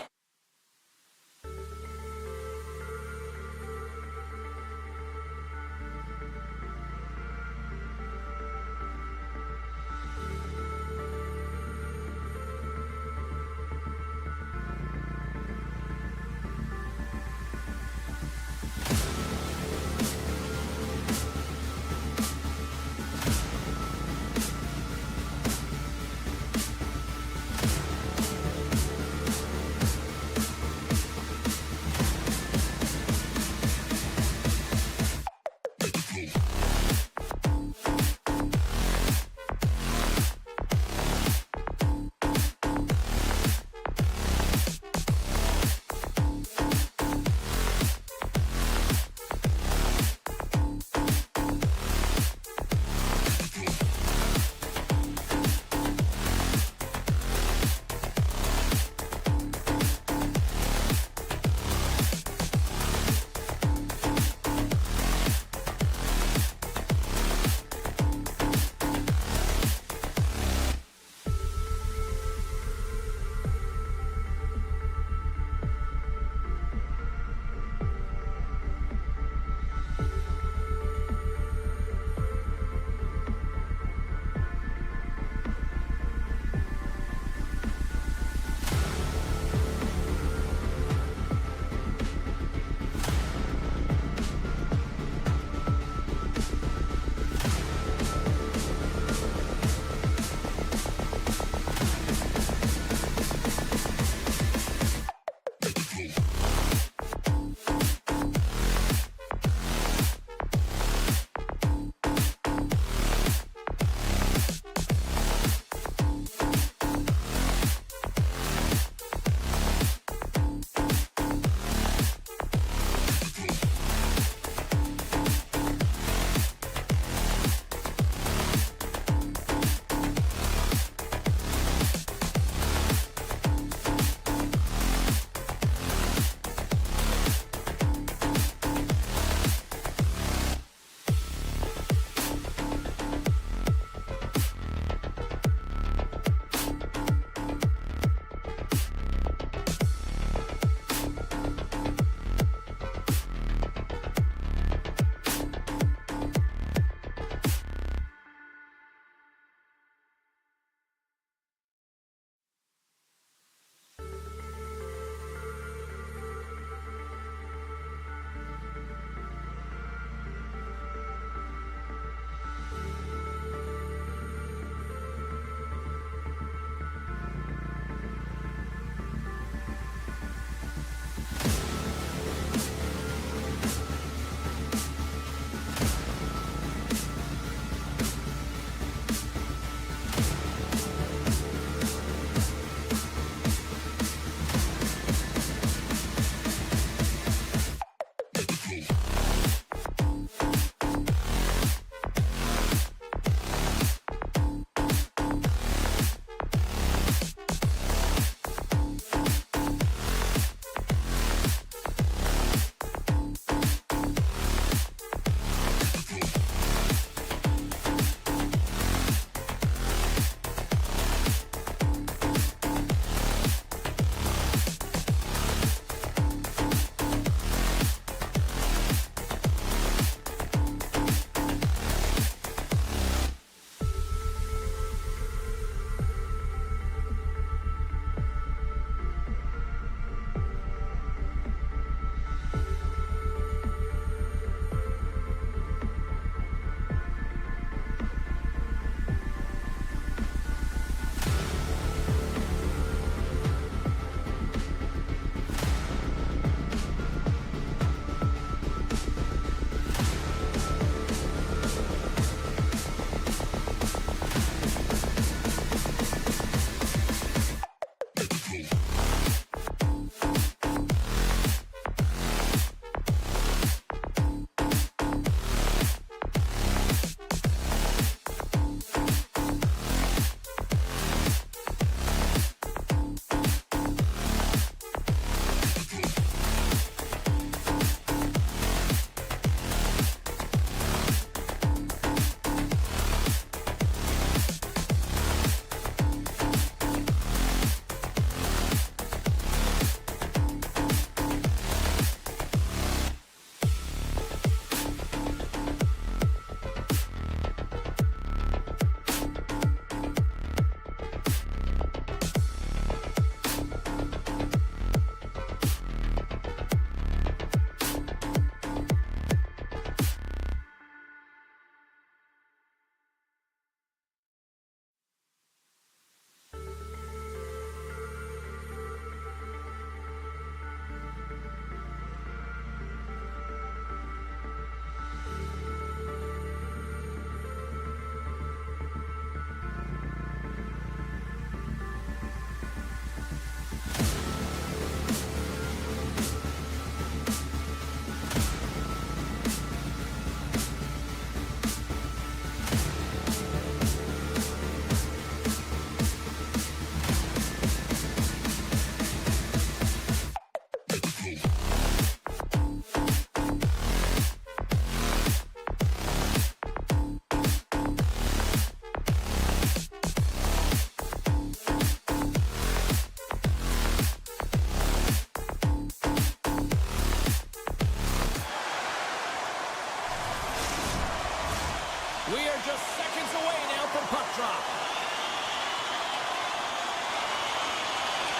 We are just seconds away now from puck drop.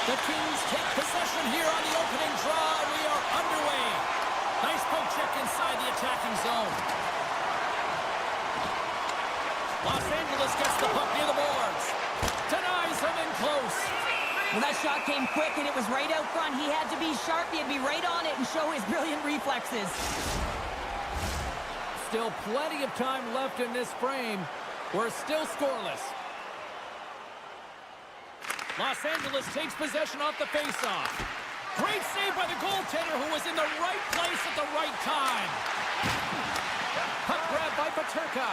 The Kings take possession here on the opening draw, and we are underway. Nice poke check inside the attacking zone. Los Angeles gets the puck near the boards. Denies him in close. Well, that shot came quick, and it was right out front. He had to be sharp. He had to be right on it and show his brilliant reflexes. Still plenty of time left in this frame. We're still scoreless. Los Angeles takes possession off the faceoff. Great save by the goaltender, who was in the right place at the right time. Puck grab by Paterka.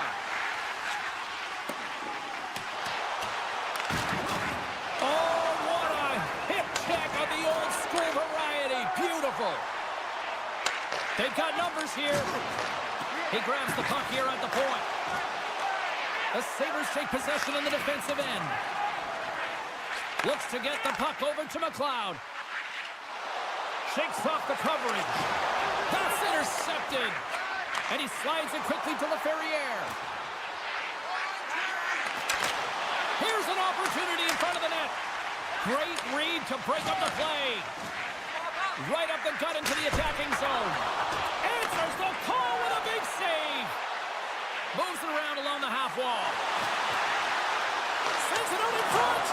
Oh, what a hip check on the old school variety. Beautiful. They've got numbers here. He grabs the puck here at the point. The Sabres take possession in the defensive end. Looks to get the puck over to McLeod. Shakes off the coverage. That's intercepted. And he slides it quickly to LaFerriere. Here's an opportunity in front of the net. Great read to break up the play. Right up the gut into the attacking zone. Answers the call with a big save. Moves it around along the half wall. Sends it out in front.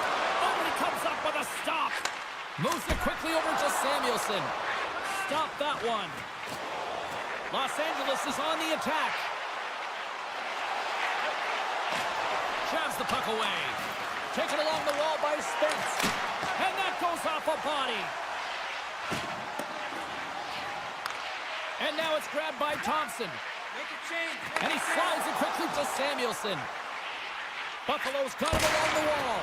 Oh, and he comes up with a stop. Moves it quickly over to Samuelson. Stop that one. Los Angeles is on the attack. Jabs the puck away. Taken along the wall by Spence. And that goes off a body. And now it's grabbed by Thompson. And he slides it quickly to Samuelson. Buffalo's got him along the wall.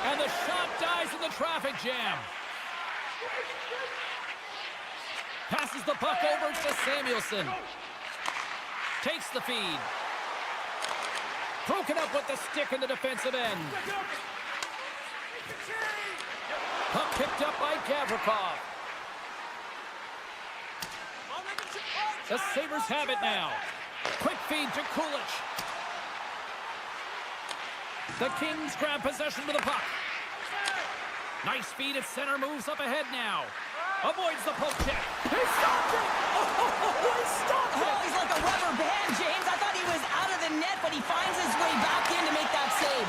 And the shot dies in the traffic jam. Passes the puck over to Samuelson. Takes the feed. Broken up with the stick in the defensive end. Puck picked up by Gavrikov. The Sabres have it now. Quick feed to Kulich. The Kings grab possession with the puck. Nice feed at center, moves up ahead now. Avoids the poke check. He stopped it! Oh, he stopped it! Oh, he's like a rubber band, James. I thought he was out of the net, but he finds his way back in to make that save.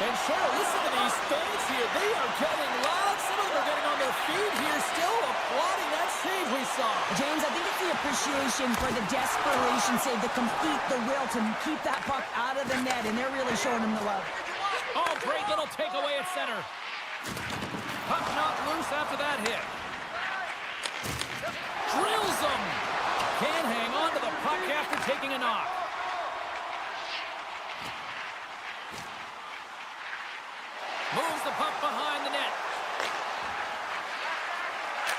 And sure, listen to these fans here. They are getting loud. Some of them are getting on their feet here, still applauding that save we saw. James, I think it's the appreciation for the desperation save, the complete, the will to keep that puck out of the net, and they're really showing him the love. Oh, great little takeaway at center. Puck knocked loose after that hit. Drills him. Can't hang on to the puck after taking a knock. Moves the puck behind the net.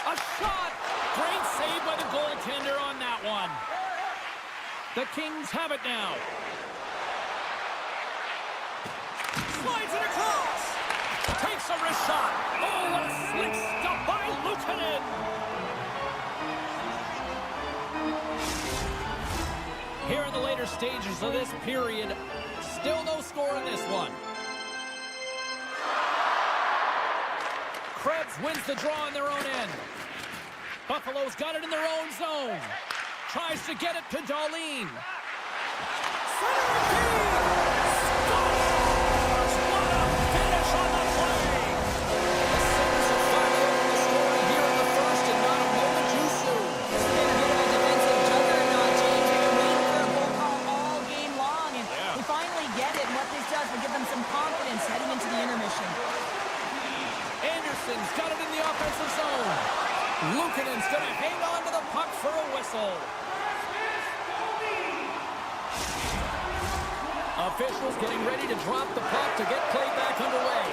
A shot. Great save by the goaltender on that one. The Kings have it now. Slides it across. Takes a wrist shot. Oh, what a slick stop by Luukkonen. Here in the later stages of this period, still no score in this one. Krebs wins the draw in their own end. Buffalo's got it in their own zone. Tries to get it to Dahlin. Center feed! Scores! What a finish on the play! The Sabres have finally opened the scoring here in the first, and not a moment too soon. This has been a bit of a defensive juggernaut, James. We've been waiting for a goal call all game long, and they finally get it. And what this does will give them some confidence heading into the intermission. Anderson's got it in the offensive zone. Luukkonen's going to hang on to the puck for a whistle. Officials getting ready to drop the puck to get play back underway.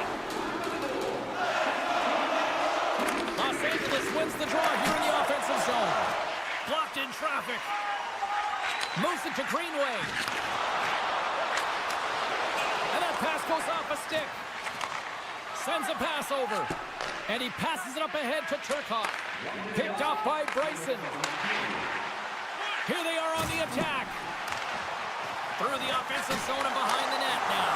Los Angeles wins the draw here in the offensive zone. Blocked in traffic. Moves it to Greenway. And that pass goes off a stick. Sends a pass over. And he passes it up ahead to Turcotte. Picked off by Bryson. Here they are on the attack. through the offensive zone and behind the net now.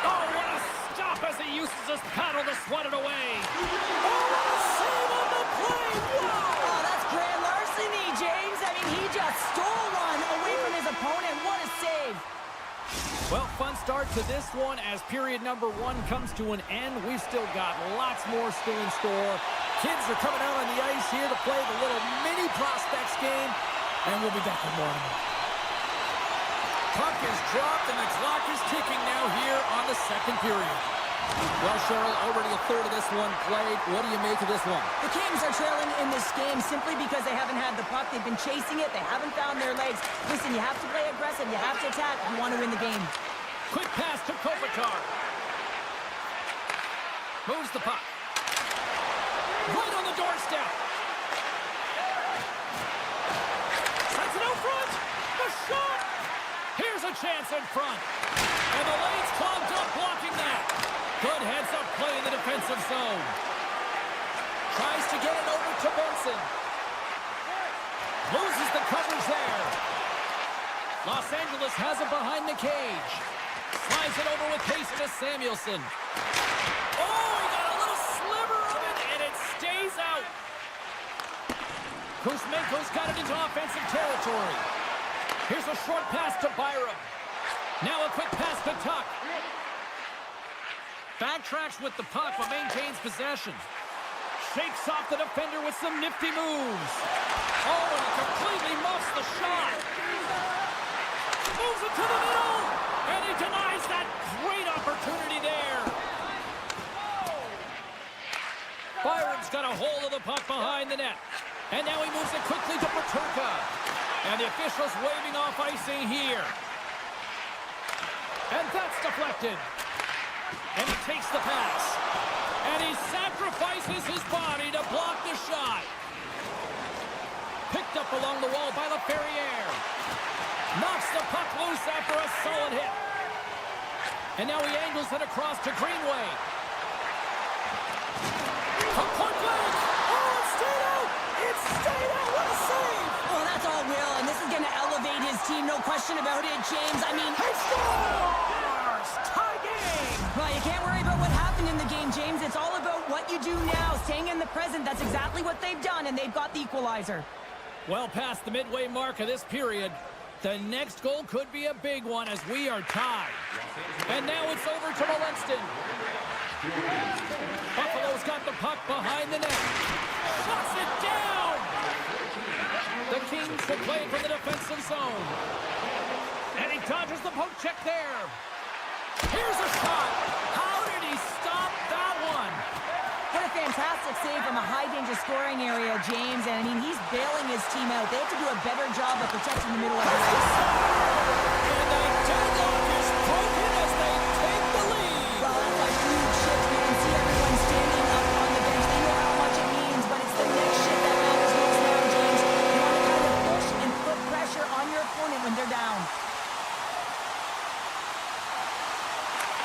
Oh, what a stop as he uses his paddle to swat it away. Oh, what a save on the play. Wow. Oh, that's grand larceny, James. I mean, he just stole one away from his opponent. What a save. Well, fun start to this one as period number 1 comes to an end. We've still got lots more still in store. Kids are coming out on the ice here to play the little mini prospects game, and we'll be back in more in a minute. Puck is dropped, and the clock is ticking now here on the second period. Well, Cheryl, already a third of this one played. What do you make of this one? The Kings are trailing in this game simply because they haven't had the puck. They've been chasing it. They haven't found their legs. Listen, you have to play aggressive. You have to attack if you want to win the game. Quick pass to Kopitar. Moves the puck. Right on the doorstep. Sends it out front. The shot. Here's a chance in front. And the lane's clogged up blocking that. Good heads-up play in the defensive zone. Tries to get it over to Benson. Loses the coverage there. Los Angeles has it behind the cage. Slides it over with pace to Samuelson. Oh, he got a little sliver of it, and it stays out. Kuzmenko's got it into offensive territory. Here's a short pass to Byram. Now a quick pass to Tuck. Backtracks with the puck, but maintains possession. Shakes off the defender with some nifty moves. Oh, and he completely muffs the shot. Moves it to the middle, and he denies that great opportunity there. Byron's got a hold of the puck behind the net. And now he moves it quickly to Peterka. And the officials waving off icing here. And that's deflected. And he takes the pass. And he sacrifices his body to block the shot. Picked up along the wall by LaFerriere. Knocks the puck loose after a solid hit. And now he angles it across to Greenway. Point blank. Oh, it stayed out. It stayed out. What a save. Oh, that's all Will, and this is going to elevate his team. No question about it, James. I mean, He scores! Tie game. well, you can't worry about what happened in the game, James. It's all about what you do now, staying in the present. That's exactly what they've done, and they've got the equalizer. Well past the midway mark of this period. The next goal could be a big one as we are tied. And now it's over to Molenston. Buffalo's got the puck behind the net. Shuts it down! The Kings will play from the defensive zone. And he dodges the poke check there. Here's a shot. How did he stop that one? What a fantastic save from a high-danger scoring area, James. And, I mean, he's bailing his team out. They have to do a better job of protecting the middle of the ice. And the deadlock is broken as they take the lead. Well, that's a huge shift. You can see everyone standing up on the bench. They know how much it means, but it's the next shift that matters most now, James. You want to kind of push and put pressure on your opponent when they're down.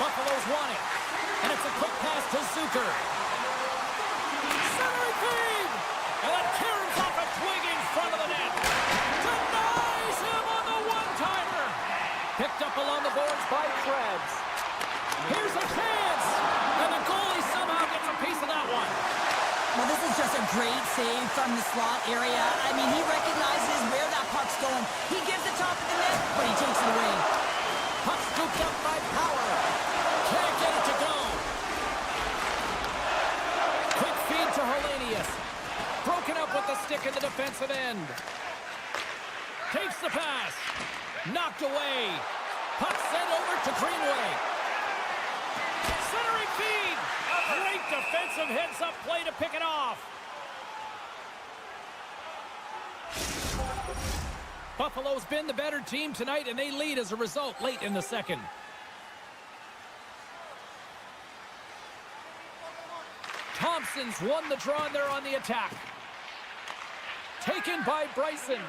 Buffalo's won it. And it's a quick pass to Zucker. Centering feed! And then Kieran's off a twig in front of the net. Denies him on the one-timer. Picked up along the boards by Krebs. Here's a chance. And the goalie somehow gets a piece of that one. Well, this is just a great save from the slot area. I mean, he recognizes where that puck's going. He gives the top of the net, but he takes it away. Puck scooped up by Power. Can't get it to go. Quick feed to Hellenius. Broken up with the stick in the defensive end. Takes the pass. Knocked away. Puck sent over to Greenway. Centering feed. A great defensive heads-up play to pick it off. Buffalo's been the better team tonight, and they lead as a result late in the second. Thompson's won the draw, and they're on the attack. Taken by Bryson.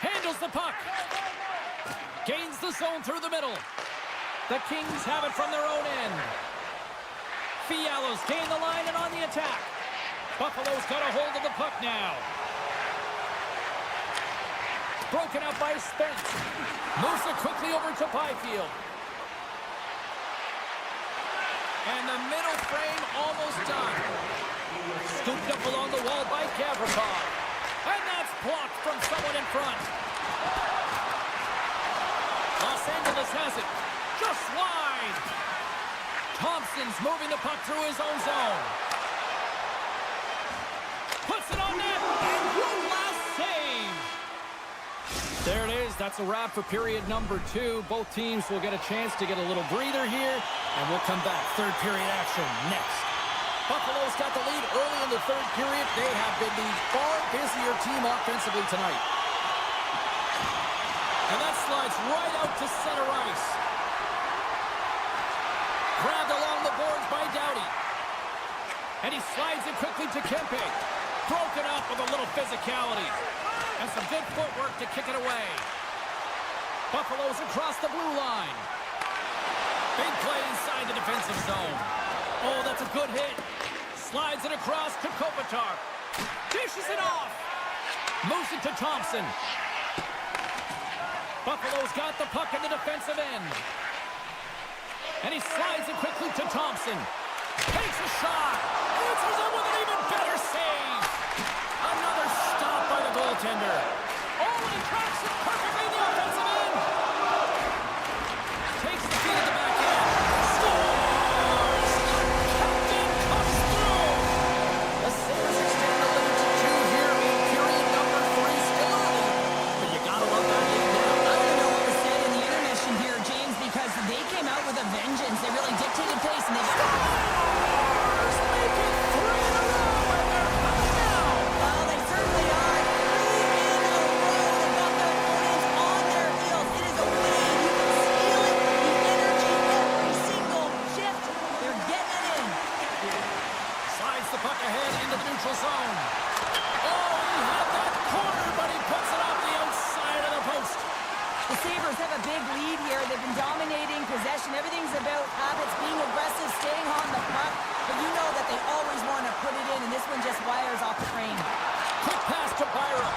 Handles the puck. Gains the zone through the middle. The Kings have it from their own end. Fiala's gained the line and on the attack. Buffalo's got a hold of the puck now. Broken out by Spence. Moves it quickly over to Byfield. And the middle frame almost done. Scooped up along the wall by Gavrikov. And that's blocked from someone in front. Los Angeles has it. Just wide. Thompson's moving the puck through his own zone. Puts it on net. And one last save. There it is. That's a wrap for period number 2. Both teams will get a chance to get a little breather here. And we'll come back. Third period action next. Buffalo's got the lead early in the third period. They have been the far busier team offensively tonight. And that slides right out to center ice. Grabbed along the boards by Doughty. And he slides it quickly to Kempe. Broken up with a little physicality. And some good footwork to kick it away. Buffalo's across the blue line. Big play inside the defensive zone. Oh, that's a good hit. Slides it across to Kopitar. Dishes it off. Moves it to Thompson. Buffalo's got the puck in the defensive end. And he slides it quickly to Thompson. Takes a shot. Answers it with an even better save. Another stop by the goaltender. Oh, and he tracks it perfectly in the offensive end. Takes the feed at the back end. Scores! Captain comes through. The Sabres extend the lead to 2 here in period number 3. Still early, but you gotta love that lead now. I don't know what was said in the intermission here, James, because they came out with a vengeance. They really dictated pace, and they got... Stars make it 3 in a row, and they're coming now. Well, they certainly are. 3 in a row. They've got their opponents on their heels. It is a win. You can feel it. The energy every single shift. They're getting it in. Slides the puck ahead into the neutral zone. Oh, he had that corner, but he puts it off the outside of the post. The Sabres have a big lead here. They've been dominating possession. Everything's about habits, being aggressive, staying on the puck. But you know that they always want to put it in, and this one just wires off the frame. Quick pass to Byram.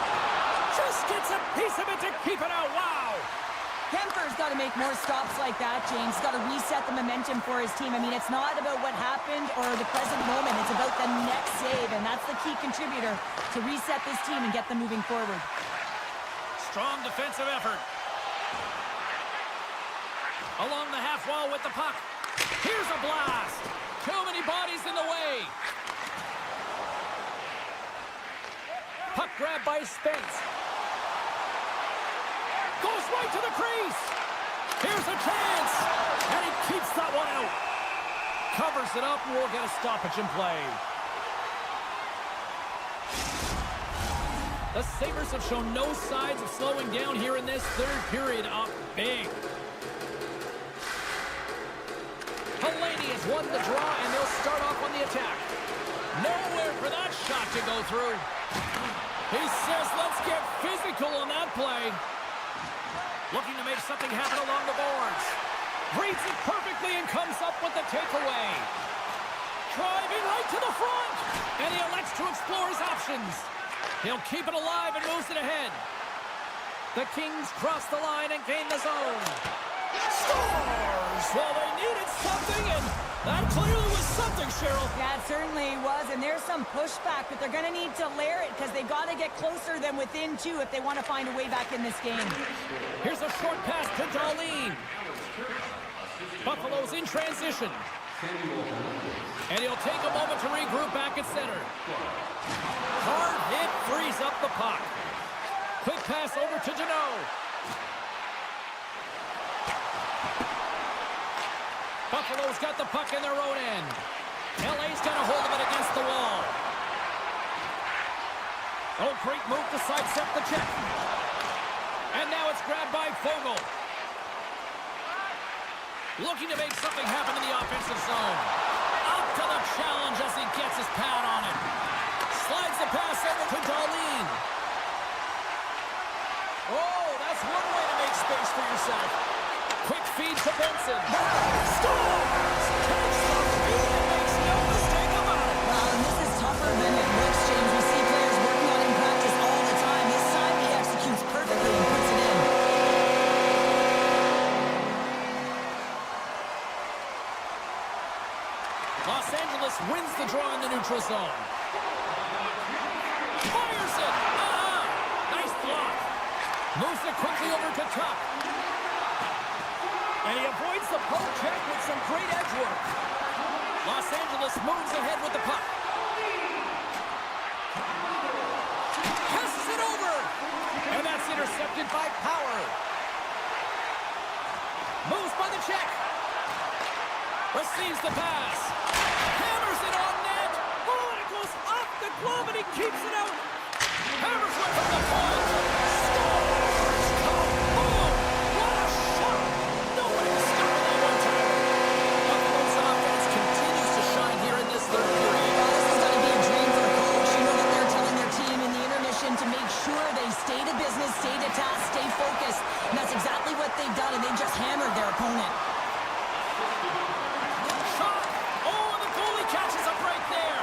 Just gets a piece of it to keep it out. Wow. Kemper's got to make more stops like that, James. He's got to reset the momentum for his team. I mean, it's not about what happened or the present moment. It's about the next save, and that's the key contributor to reset this team and get them moving forward. Strong defensive effort. Along the half wall with the puck. Here's a blast. Too many bodies in the way. Puck grab by Spence. Goes right to the crease. Here's a chance. And he keeps that one out. Covers it up and we'll get a stoppage in play. The Sabres have shown no signs of slowing down here in this third period. Up big. Delaney has won the draw, and they'll start off on the attack. Nowhere for that shot to go through. He says, let's get physical on that play. Looking to make something happen along the boards. Reads it perfectly and comes up with the takeaway. Driving right to the front. And he elects to explore his options. He'll keep it alive and moves it ahead. The Kings cross the line and gain the zone. Scores! Well, they needed something, and that clearly was something, Cheryl. Yeah, it certainly was, and there's some pushback, but they're going to need to layer it because they've got to get closer than within 2 if they want to find a way back in this game. Here's a short pass to Darlene. Buffalo's in transition. And he'll take a moment to regroup back at center. Hard hit frees up the puck. Quick pass over to Dodo. Buffalo's got the puck in their own end. LA's got a hold of it against the wall. Oh, great move to sidestep the check. And now it's grabbed by Fogle. Looking to make something happen in the offensive zone. Up to the challenge as he gets his pad on it. Slides the pass over to Darlene. Oh, that's one way to make space for yourself. Quick feed to Benson. Scores! Takes the feed and makes no mistake about it. Well, and this is tougher than it looks, James. We see players working on it in practice all the time. This time he executes perfectly in wins the draw in the neutral zone. Fires it! Nice block. Moves it quickly over to Tuck. And he avoids the poke check with some great edge work. Los Angeles moves ahead with the puck. Passes it over. And that's intercepted by Power. Moves by the check. Receives the pass. Hammers it on net. Oh, and it goes off the glove, and he keeps it out. Hammers one from the point. Scores! Boom! What a shot! Nobody can stop that one time. Buffalo's offense continues to shine here in this third period. This is going to be a dream for a coach. You know that they're telling their team in the intermission to make sure they stay to business, stay to task, stay focused. And that's exactly what they've done, and they just hammered their opponent. Shot! Oh, and the goalie catches a break there.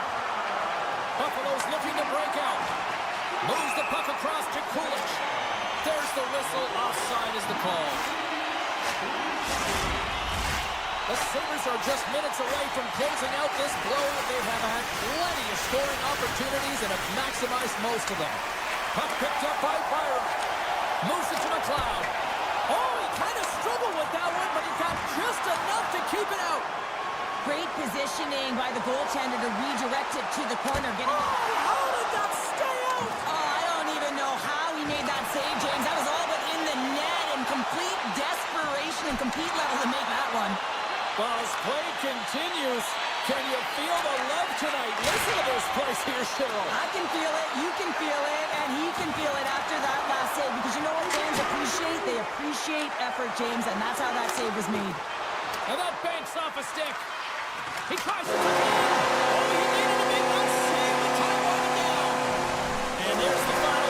Buffalo's looking to break out. Moves the puck across to Kulich. There's the whistle. Offside is the call. The Sabres are just minutes away from closing out this blowout. They have had plenty of scoring opportunities and have maximized most of them. Puck picked up by Byron. Moves it to McLeod. Oh, he kind of struggled with that one, but he got just enough to keep it out. Great positioning by the goaltender to redirect it to the corner. How did that stay out? I don't even know how he made that save, James. That was all but in the net and complete desperation and complete level to make that one. Well, as play continues, can you feel the love tonight? Listen to this place here, Cheryl. I can feel it, you can feel it, and he can feel it after that last save. Because you know what fans appreciate? They appreciate effort, James, and that's how that save was made. And that banks off a stick. He tries to tuck it in. Oh, he needed to make that save with time running down. And there's the final